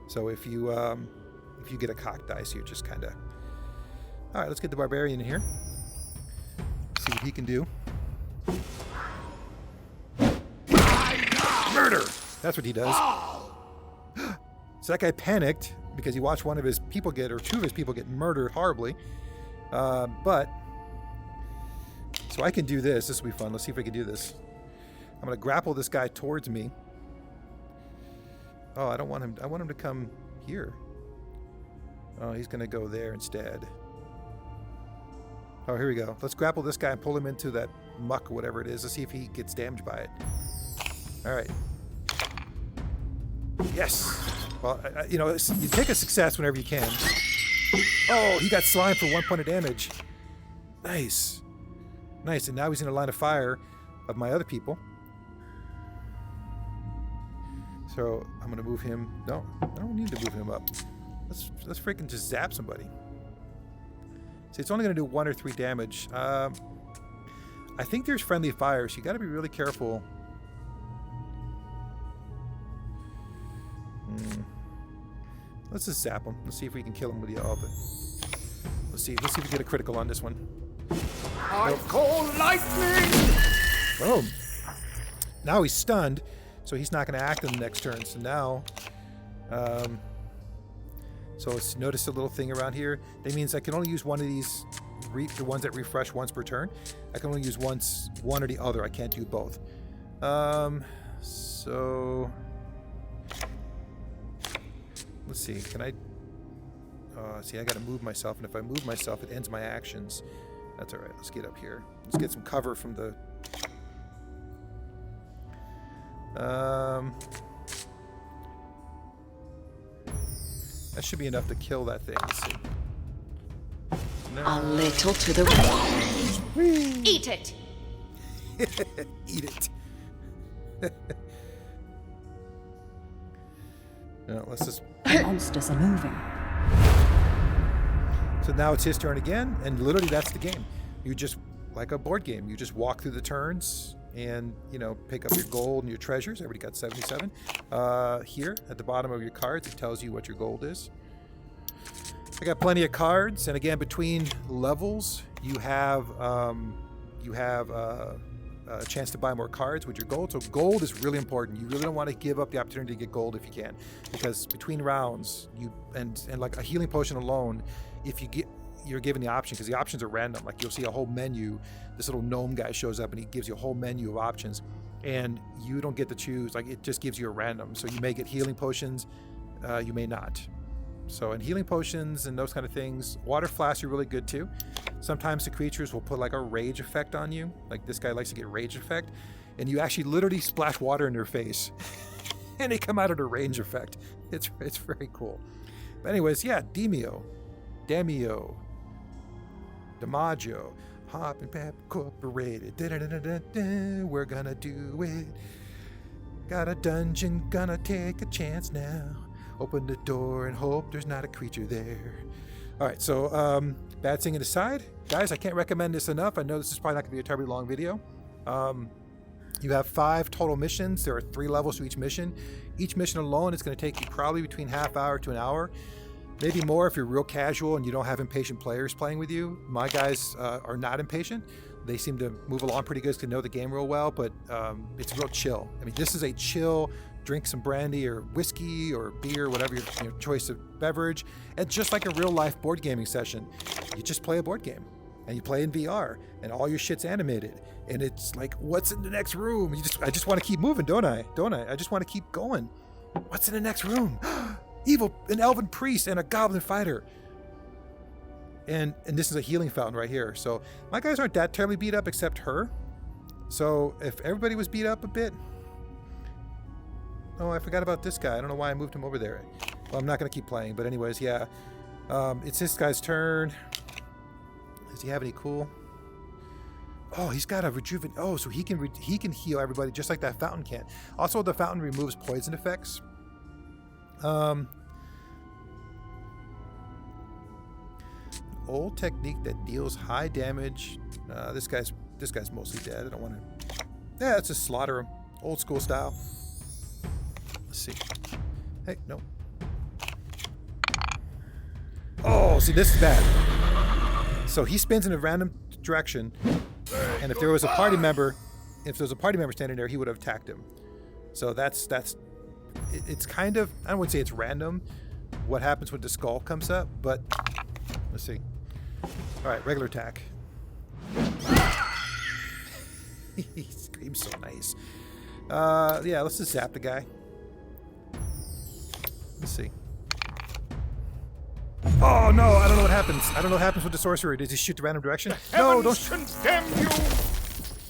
So if you get a cocked dice, you're just kind of... All right, let's get the barbarian in here. See what he can do. Murder! That's what he does. So that guy panicked because he watched one of his people or 2 of his people get murdered horribly. But so I can do this. This will be fun. Let's see if I can do this. I'm going to grapple this guy towards me. Oh, I don't want him. I want him to come here. Oh, he's going to go there instead. Oh, here we go. Let's grapple this guy and pull him into that muck or whatever it is. Let's see if he gets damaged by it. All right. Yes. Well, you take a success whenever you can. Oh, he got slimed for 1 point of damage. Nice. Nice. And now he's in a line of fire of my other people. So I'm going to move him. No, I don't need to move him up. Let's freaking just zap somebody. See, it's only going to do 1 or 3 damage. I think there's friendly fire, so you got to be really careful. Let's just zap him. Let's see if we can kill him with all the... Let's see if we get a critical on this one. I call lightning! Boom. Now he's stunned, so he's not going to act in the next turn. So now... so let's notice a little thing around here. That means I can only use one of these, the ones that refresh once per turn. I can only use one or the other. I can't do both. So let's see. Can I? See, I got to move myself, and if I move myself, it ends my actions. That's all right. Let's get up here. Let's get some cover from the. That should be enough to kill that thing. Let's see. No. A little to the right. Eat it. Eat it. No, let's just. The monsters are moving. So now it's his turn again, and literally that's the game. You just, like a board game, you just walk through the turns and, you know, pick up your gold and your treasures. Everybody got 77. Here at the bottom of your cards, it tells you what your gold is. I got plenty of cards, and again, between levels, you have a chance to buy more cards with your gold. So gold is really important. You really don't want to give up the opportunity to get gold if you can, because between rounds, and like a healing potion alone, if you get, you're given the option, because the options are random. Like you'll see a whole menu. This little gnome guy shows up and he gives you a whole menu of options, and you don't get to choose. Like it just gives you a random. So you may get healing potions, you may not. So in healing potions and those kind of things, water flasks are really good too. Sometimes the creatures will put like a rage effect on you. Like this guy likes to get rage effect, and you actually literally splash water in their face and they come out of the range effect. It's very cool. But anyways, yeah, Demeo, DiMaggio, Hop and Pep Incorporated. Da-da-da-da-da, we're gonna do it. Got a dungeon, gonna take a chance now. Open the door and hope there's not a creature there. All right, so bad singing aside, guys, I can't recommend this enough. I know this is probably not gonna be a terribly long video. You have 5 total missions. There are 3 levels to each mission. Each mission alone is gonna take you probably between half hour to an hour. Maybe more if you're real casual and you don't have impatient players playing with you. My guys are not impatient. They seem to move along pretty good because they know the game real well, but it's real chill. I mean, this is a chill, drink some brandy or whiskey or beer, whatever your choice of beverage. And just like a real life board gaming session, you just play a board game and you play in VR and all your shit's animated. And it's like, what's in the next room? I just want to keep moving, don't I? I just want to keep going. What's in the next room? An elven priest and a goblin fighter. And this is a healing fountain right here. So my guys aren't that terribly beat up except her. So if everybody was beat up a bit. Oh, I forgot about this guy. I don't know why I moved him over there. Well, I'm not going to keep playing. But anyways, yeah. It's this guy's turn. Does he have any cool? Oh, he's got a rejuvenate. Oh, so he can heal everybody just like that fountain can. Also, the fountain removes poison effects. Old technique that deals high damage. This guy's mostly dead. I don't want to. Yeah, let's just slaughter him, old school style. Let's see. Hey, no. Oh, see, this is bad. So he spins in a random direction, and if there was a party member standing there, he would have attacked him. So that's. It's kind of, I wouldn't say it's random what happens when the skull comes up, but let's see. All right, regular attack. He screams so nice. Yeah, let's just zap the guy. Let's see. Oh no, I don't know what happens. I don't know what happens with the sorcerer. Does he shoot the random direction? No, don't. Condemn you!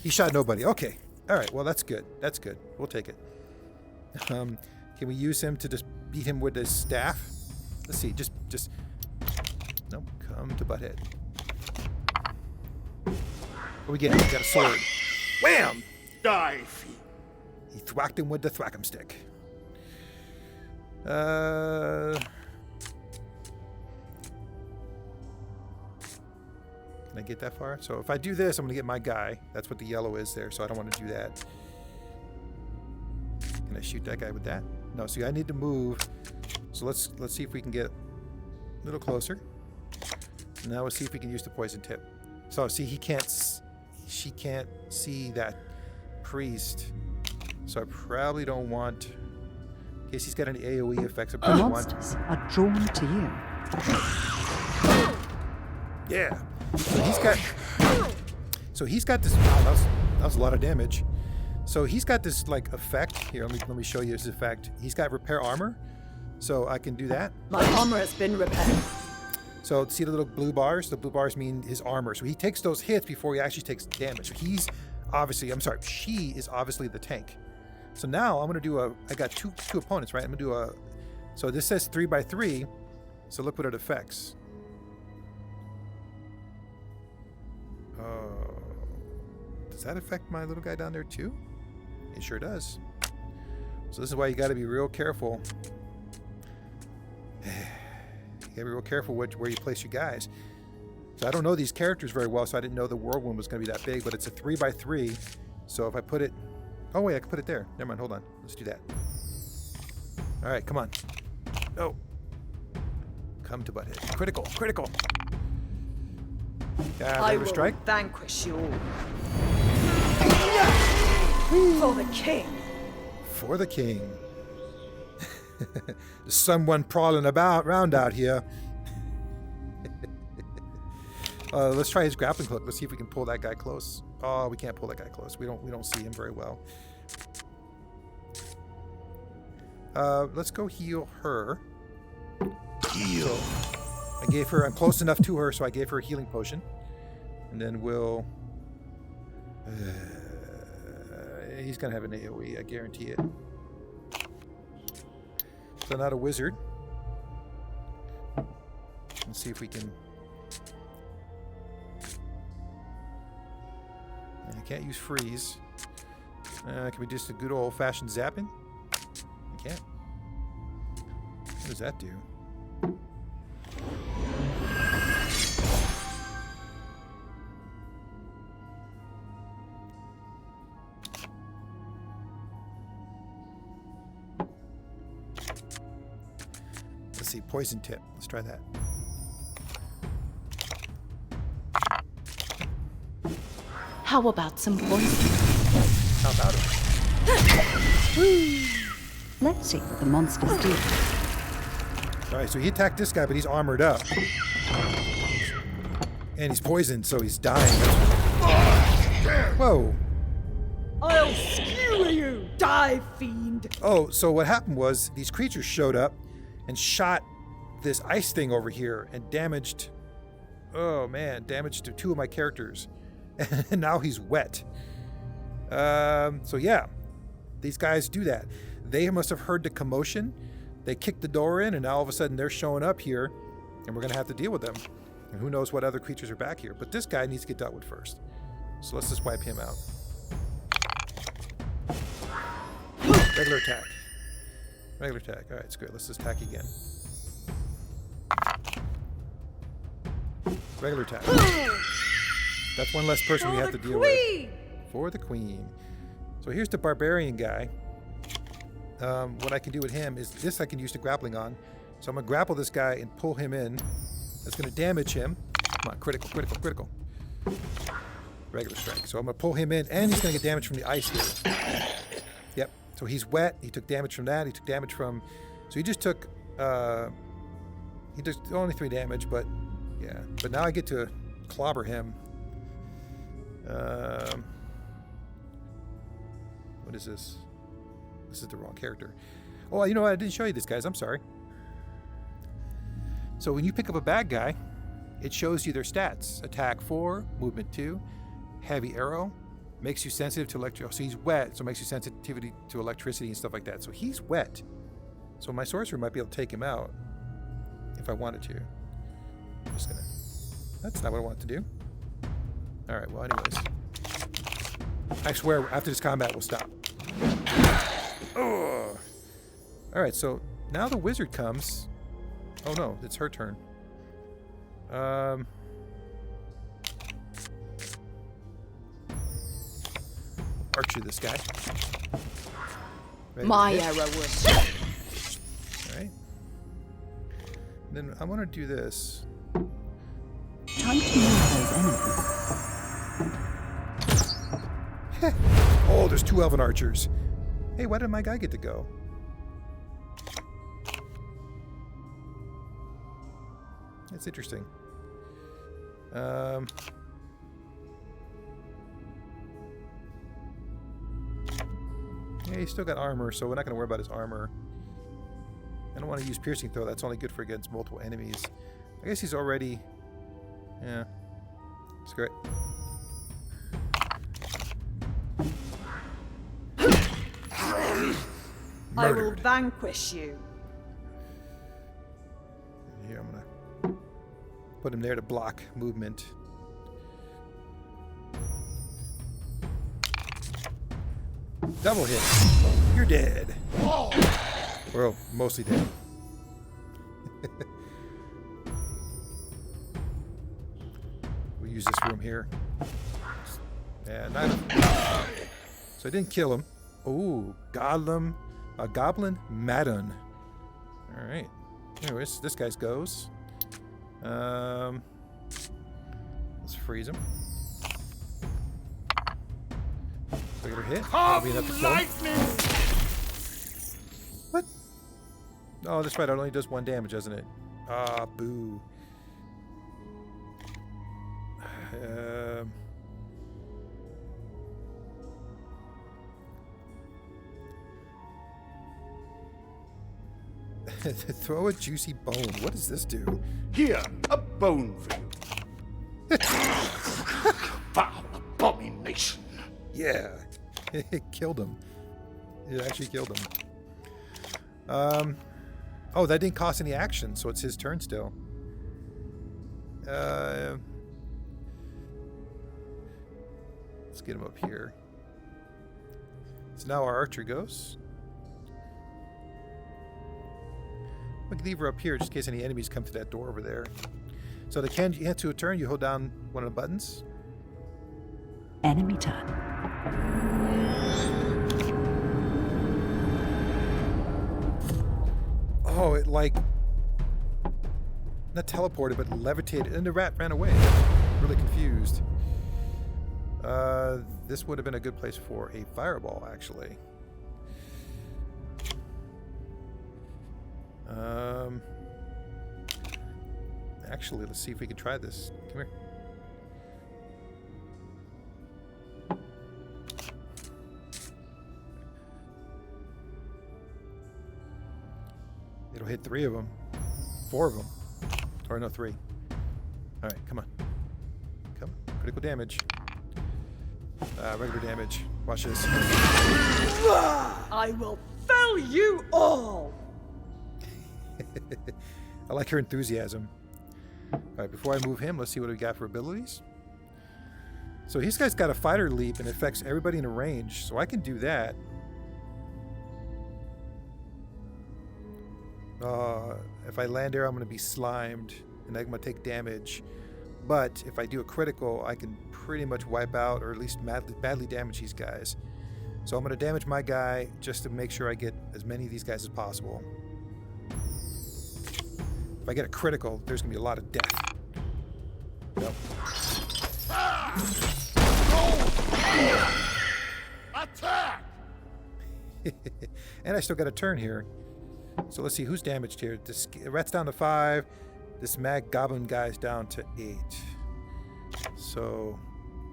He shot nobody. Okay. All right, well, that's good. That's good. We'll take it. Can we use him to just beat him with his staff? Let's see, just... Nope, come to butthead. What we get? We got a sword. Wham! Die, fiend. He thwacked him with the thwack'em stick. Can I get that far? So if I do this, I'm going to get my guy. That's what the yellow is there, so I don't want to do that. Can I shoot that guy with that? No, see, I need to move. So let's see if we can get a little closer. Now let's see if we can use the poison tip. So see, she can't see that priest. So I probably don't want, in case he's got any AoE effects, I The probably want. monsters are drawn to you. Yeah. So he's got this. Wow, that was a lot of damage. So he's got this like effect here. Let me show you his effect. He's got repair armor, so I can do that. My armor has been repaired. So see the little blue bars? The blue bars mean his armor. So he takes those hits before he actually takes damage. So he's obviously, she is obviously the tank. So now I'm gonna do I got two opponents, right? I'm gonna do so this says 3x3. So look what it affects. Does that affect my little guy down there too? It sure does. So this is why you got to be real careful. You got to be real careful where you place your guys. So I don't know these characters very well, so I didn't know the whirlwind was going to be that big, but it's a 3x3. So if I put it... Oh, wait, I can put it there. Never mind, hold on. Let's do that. All right, come on. Oh. Come to butt hit. Critical, critical. I will strike. vanquish you all. For the king. For the king. There's someone prowling around out here. Let's try his grappling hook. Let's see if we can pull that guy close. Oh, we can't pull that guy close. We don't see him very well. Let's go heal her. Heal. So I'm close enough to her, so I gave her a healing potion. And then we'll... he's going to have an AoE, I guarantee it. So not a wizard. Let's see if we can... I can't use freeze. Can we just a good old-fashioned zapping? I can't. What does that do? Let's see, poison tip. Let's try that. How about some poison? How about it? Let's see what the monsters do. Alright, so he attacked this guy, but he's armored up. And he's poisoned, so he's dying. Whoa. I'll skewer you, die fiend! Oh, so what happened was these creatures showed up and shot this ice thing over here and damaged... Oh, man, damaged two of my characters. And now he's wet. So yeah, these guys do that. They must have heard the commotion. They kicked the door in, and now all of a sudden they're showing up here, and we're going to have to deal with them. And who knows what other creatures are back here. But this guy needs to get dealt with first. So let's just wipe him out. Regular attack. Regular attack. All right, it's good. Let's just attack again. Regular attack. That's one less person we have to deal with. For the queen. So here's the barbarian guy. What I can do with him is this I can use the grappling on. So I'm going to grapple this guy and pull him in. That's going to damage him. Come on, critical, critical, critical. Regular strike. So I'm going to pull him in, and he's going to get damage from the ice here. Yep. So he's wet. He took damage from that. He took damage from... So he just took... he took only 3 damage, but... Yeah. But now I get to clobber him. What is this? This is the wrong character. Oh, you know what? I didn't show you this, guys. I'm sorry. So when you pick up a bad guy, it shows you their stats. Attack 4, movement 2, heavy arrow, makes you sensitive to electricity. So he's wet, so it makes you sensitivity to electricity and stuff like that. So he's wet. So my sorcerer might be able to take him out if I wanted to. I'm just gonna... That's not what I want to do. Alright, well, anyways. I swear, after this combat, we'll stop. Oh. Alright, so now the wizard comes. Oh no, it's her turn. Archer this guy. My arrow was... Then I want to do this. Time to move those enemies. Oh, there's 2 elven archers. Hey, why did my guy get to go? That's interesting. Yeah, he's still got armor, so we're not going to worry about his armor. I don't want to use piercing throw. That's only good for against multiple enemies. I guess he's already... Yeah. Screw it. I will vanquish you. Here, I'm gonna put him there to block movement. Double hit. You're dead. Well, mostly dead. We'll use this room here. Yeah, so I didn't kill him. Ooh, Goblin Madden. Alright. Anyways, this guy's goes. Let's freeze him. Regular hit. That'll be enough to kill him. What? Oh, that's right. It only does 1 damage, doesn't it? Ah, boo. Throw a juicy bone. What does this do? Here, a bone for you. Foul abomination. Yeah. It killed him. It actually killed him. Oh, that didn't cost any action, so it's his turn still. Let's get him up here. So now our archer goes. We can leave her up here just in case any enemies come to that door over there. So to cancel a turn, you hold down one of the buttons. Enemy turn. Oh, it like... not teleported, but levitated, and the rat ran away. Really confused. This would have been a good place for a fireball, actually. Actually, let's see if we can try this. Come here. It'll hit 3 of them. 4 of them. Or no, 3. Alright, come on. Come on. Critical damage. Regular damage. Watch this. I will fell you all. I like her enthusiasm. Alright, before I move him, let's see what we got for abilities. So this guy's got a fighter leap and it affects everybody in a range, so I can do that. If I land there, I'm going to be slimed and I'm going to take damage. But if I do a critical, I can pretty much wipe out or at least badly damage these guys. So I'm going to damage my guy just to make sure I get as many of these guys as possible. If I get a critical, there's going to be a lot of death. Nope. Attack! And I still got a turn here. So let's see who's damaged here. This rat's down to 5. This mag goblin guy's down to 8. So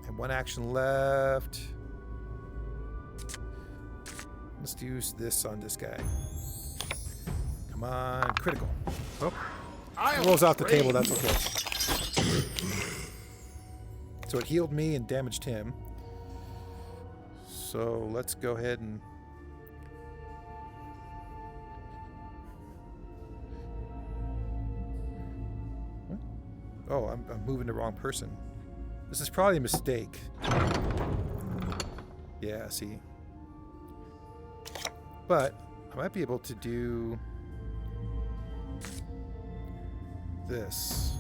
I have 1 action left. Let's use this on this guy. Come on, critical. Oh, it rolls off the table. That's okay. So it healed me and damaged him. So let's go ahead and... Oh, I'm moving the wrong person. This is probably a mistake. Yeah, see. But I might be able to do this.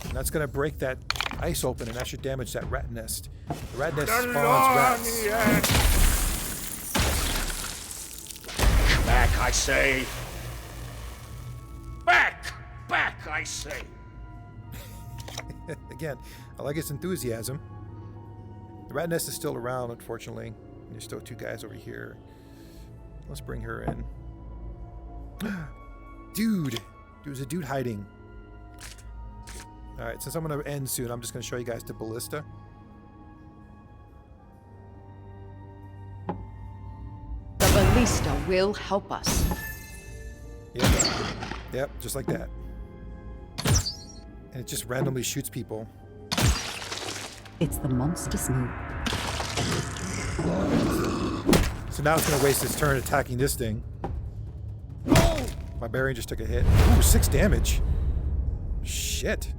And that's going to break that ice open, and that should damage that rat nest. The rat nest spawns rats. Back, I say. Back! I say. Again, I like his enthusiasm. The rat nest is still around, unfortunately. There's still 2 guys over here. Let's bring her in. Dude! There's a dude hiding. Alright, since I'm going to end soon, I'm just going to show you guys the ballista. The ballista will help us. Yep, just like that. And it just randomly shoots people. It's the monster's move. So now it's going to waste its turn attacking this thing. Barbarian just took a hit. Ooh, 6 damage. Shit.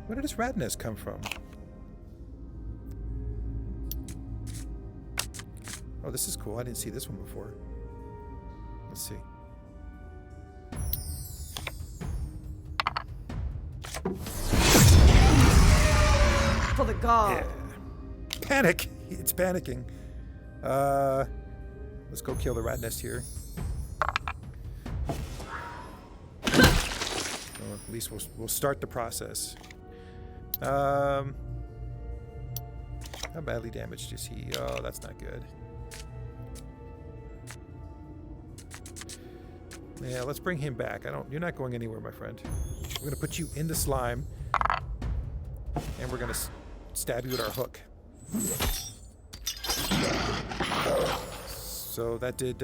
Where did this rat nest come from? Oh, this is cool. I didn't see this one before. Let's see. For the guard. Yeah. Panic! It's panicking. Let's go kill the rat nest here. Or at least we'll start the process. How badly damaged is he? Oh, that's not good. Yeah, let's bring him back. You're not going anywhere, my friend. We're gonna put you in the slime, and we're gonna stab you with our hook. So that did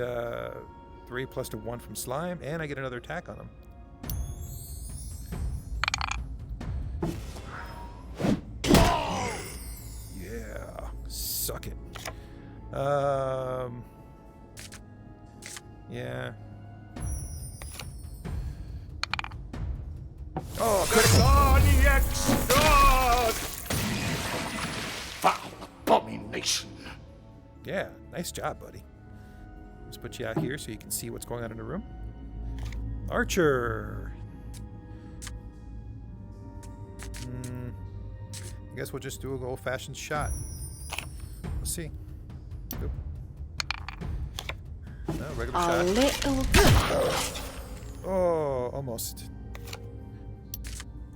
3 plus the 1 from slime, and I get another attack on him. Yeah, suck it. Yeah. Oh, critical. Foul abomination. Yeah, nice job, buddy. Let's put you out here so you can see what's going on in the room. Archer. I guess we'll just do an old-fashioned shot. Let's see. Oop. No, regular shot. Little. Oh, almost.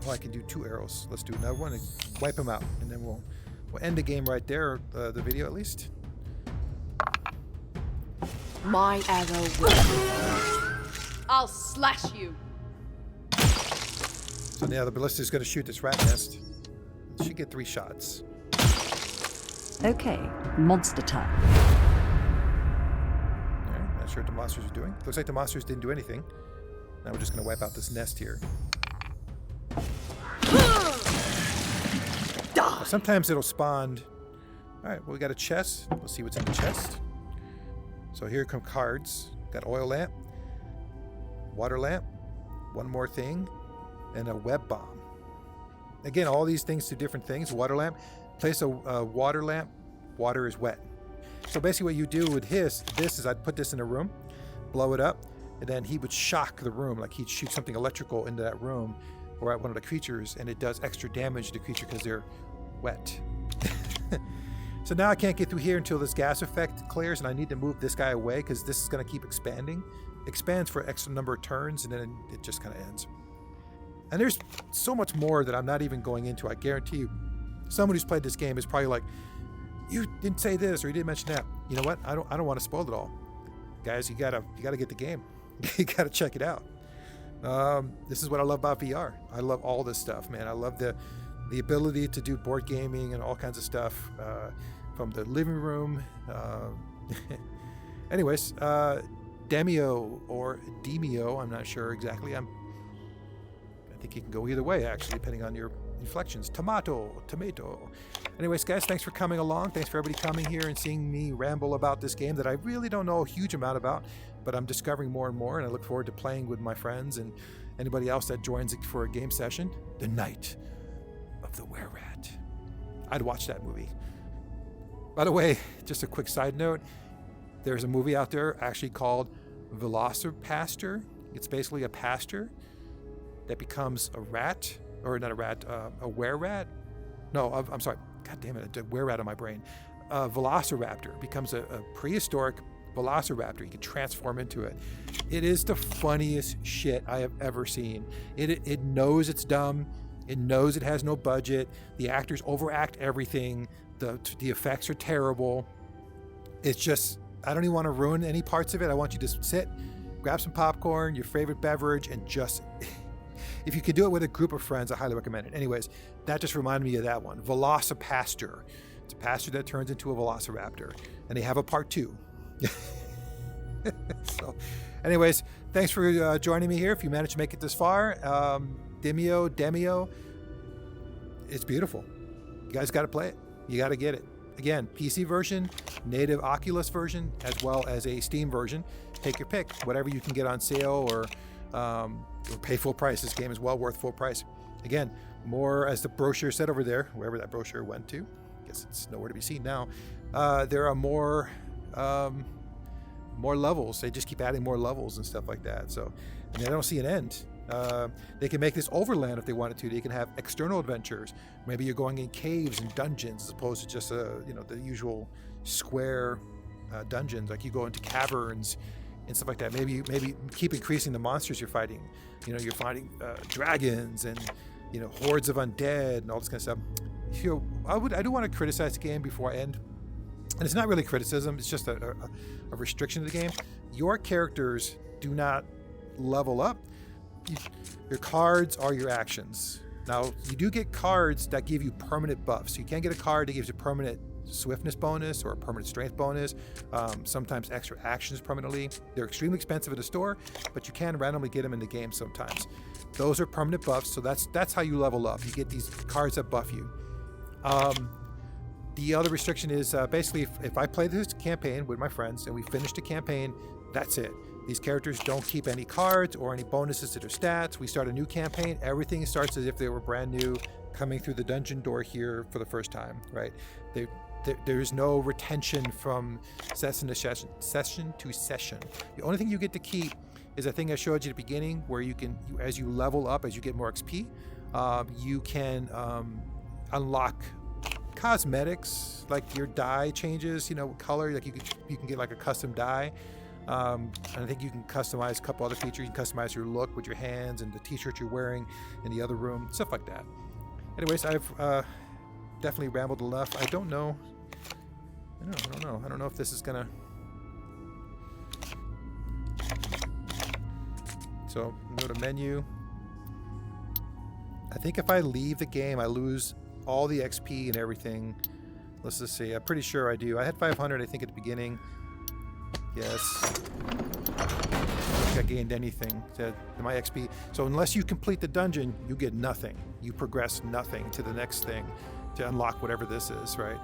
Oh, I can do 2 arrows. Let's do another one and wipe him out, and then we'll end the game right there. The video, at least. My arrow will. I'll slash you. So now the ballista is going to shoot this rat nest. It should get 3 shots. Okay, monster time. Alright, not sure what the monsters are doing. Looks like the monsters didn't do anything. Now we're just going to wipe out this nest here. Sometimes it'll spawn. Alright, well, we got a chest. We'll see what's in the chest. So here come cards. Got oil lamp, water lamp, one more thing, and a web bomb. Again, all these things do different things. Water lamp. Place a water lamp. Water is wet. So basically what you do with this is I'd put this in a room, blow it up, and then he would shock the room. Like he'd shoot something electrical into that room or at one of the creatures, and it does extra damage to the creature because they're wet. So now I can't get through here until this gas effect clears, and I need to move this guy away because this is going to keep expanding. Expands for extra number of turns, and then it just kind of ends. And there's so much more that I'm not even going into. I guarantee you, someone who's played this game is probably like, "You didn't say this, or you didn't mention that." You know what? I don't want to spoil it all, guys. You gotta get the game. You gotta check it out. This is what I love about VR. I love all this stuff, man. I love the ability to do board gaming and all kinds of stuff from the living room. Anyways, Demeo or Demeo, I'm not sure exactly. I think you can go either way, actually, depending on your inflections. Tomato. Anyways, guys, thanks for coming along. Thanks for everybody coming here and seeing me ramble about this game that I really don't know a huge amount about, but I'm discovering more and more, and I look forward to playing with my friends and anybody else that joins for a game session. The Night of the Were-Rat. I'd watch that movie. By the way, just a quick side note, there's a movie out there actually called Velocipastor. It's basically a pastor that becomes a rat, or not a rat, a were-rat. No, I'm sorry. God damn it, a were-rat on my brain. Velociraptor becomes a prehistoric velociraptor. You can transform into it. It is the funniest shit I have ever seen. It knows it's dumb. It knows it has no budget. The actors overact everything. The effects are terrible. It's just, I don't even want to ruin any parts of it. I want you to sit, grab some popcorn, your favorite beverage, and just, if you could do it with a group of friends, I highly recommend it. Anyways, that just reminded me of that one. Velocipastor. It's a pastor that turns into a velociraptor. And they have a part 2. So, anyways, thanks for joining me here. If you managed to make it this far, Demeo, it's beautiful. You guys got to play it. You got to get it. Again, PC version, native Oculus version, as well as a Steam version. Take your pick. Whatever you can get on sale or pay full price. This game is well worth full price. Again, more, as the brochure said over there, wherever that brochure went to. I guess it's nowhere to be seen now. There are more levels. They just keep adding more levels and stuff like that. So, and I don't see an end. They can make this overland if they wanted to. They can have external adventures. Maybe you're going in caves and dungeons as opposed to just the usual square dungeons. Like you go into caverns and stuff like that. Maybe keep increasing the monsters you're fighting. You're fighting dragons and hordes of undead and all this kind of stuff. I do want to criticize the game before I end. And it's not really criticism. It's just a restriction of the game. Your characters do not level up. Your cards are your actions. Now, you do get cards that give you permanent buffs. You can get a card that gives you permanent swiftness bonus or a permanent strength bonus, sometimes extra actions permanently. They're extremely expensive at a store, but you can randomly get them in the game sometimes. Those are permanent buffs, so that's how you level up. You get these cards that buff you. The other restriction is basically if I play this campaign with my friends and we finish the campaign, that's it. These characters don't keep any cards or any bonuses to their stats. We start a new campaign. Everything starts as if they were brand new, coming through the dungeon door here for the first time, right? There's no retention from session to session. The only thing you get to keep is a thing I showed you at the beginning, where as you level up, as you get more XP, you can unlock cosmetics, like your dye changes, color. Like you can get like a custom dye. And I think you can customize a couple other features. You can customize your look with your hands and the t-shirt you're wearing in the other room, stuff like that. Anyways, I've definitely rambled enough. I don't know if this is gonna. So go to menu. I think if I leave the game, I lose all the XP and everything. Let's just see. I'm pretty sure I do. I had 500, I think, at the beginning. Yes. I don't think I gained anything to my XP. So unless you complete the dungeon, you get nothing. You progress nothing to the next thing to unlock whatever this is, right?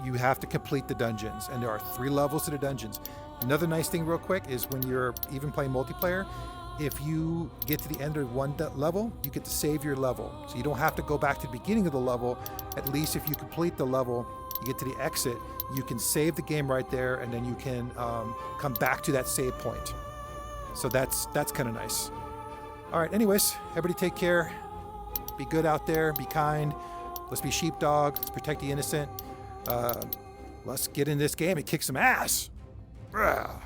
You have to complete the dungeons, and there are 3 levels to the dungeons. Another nice thing real quick is when you're even playing multiplayer, if you get to the end of one level, you get to save your level. So you don't have to go back to the beginning of the level. At least if you complete the level, you get to the exit, you can save the game right there, and then you can come back to that save point. So that's kind of nice. All right, anyways, everybody take care. Be good out there. Be kind. Let's be sheepdog. Let's protect the innocent. Let's get in this game and kick some ass. Bruh.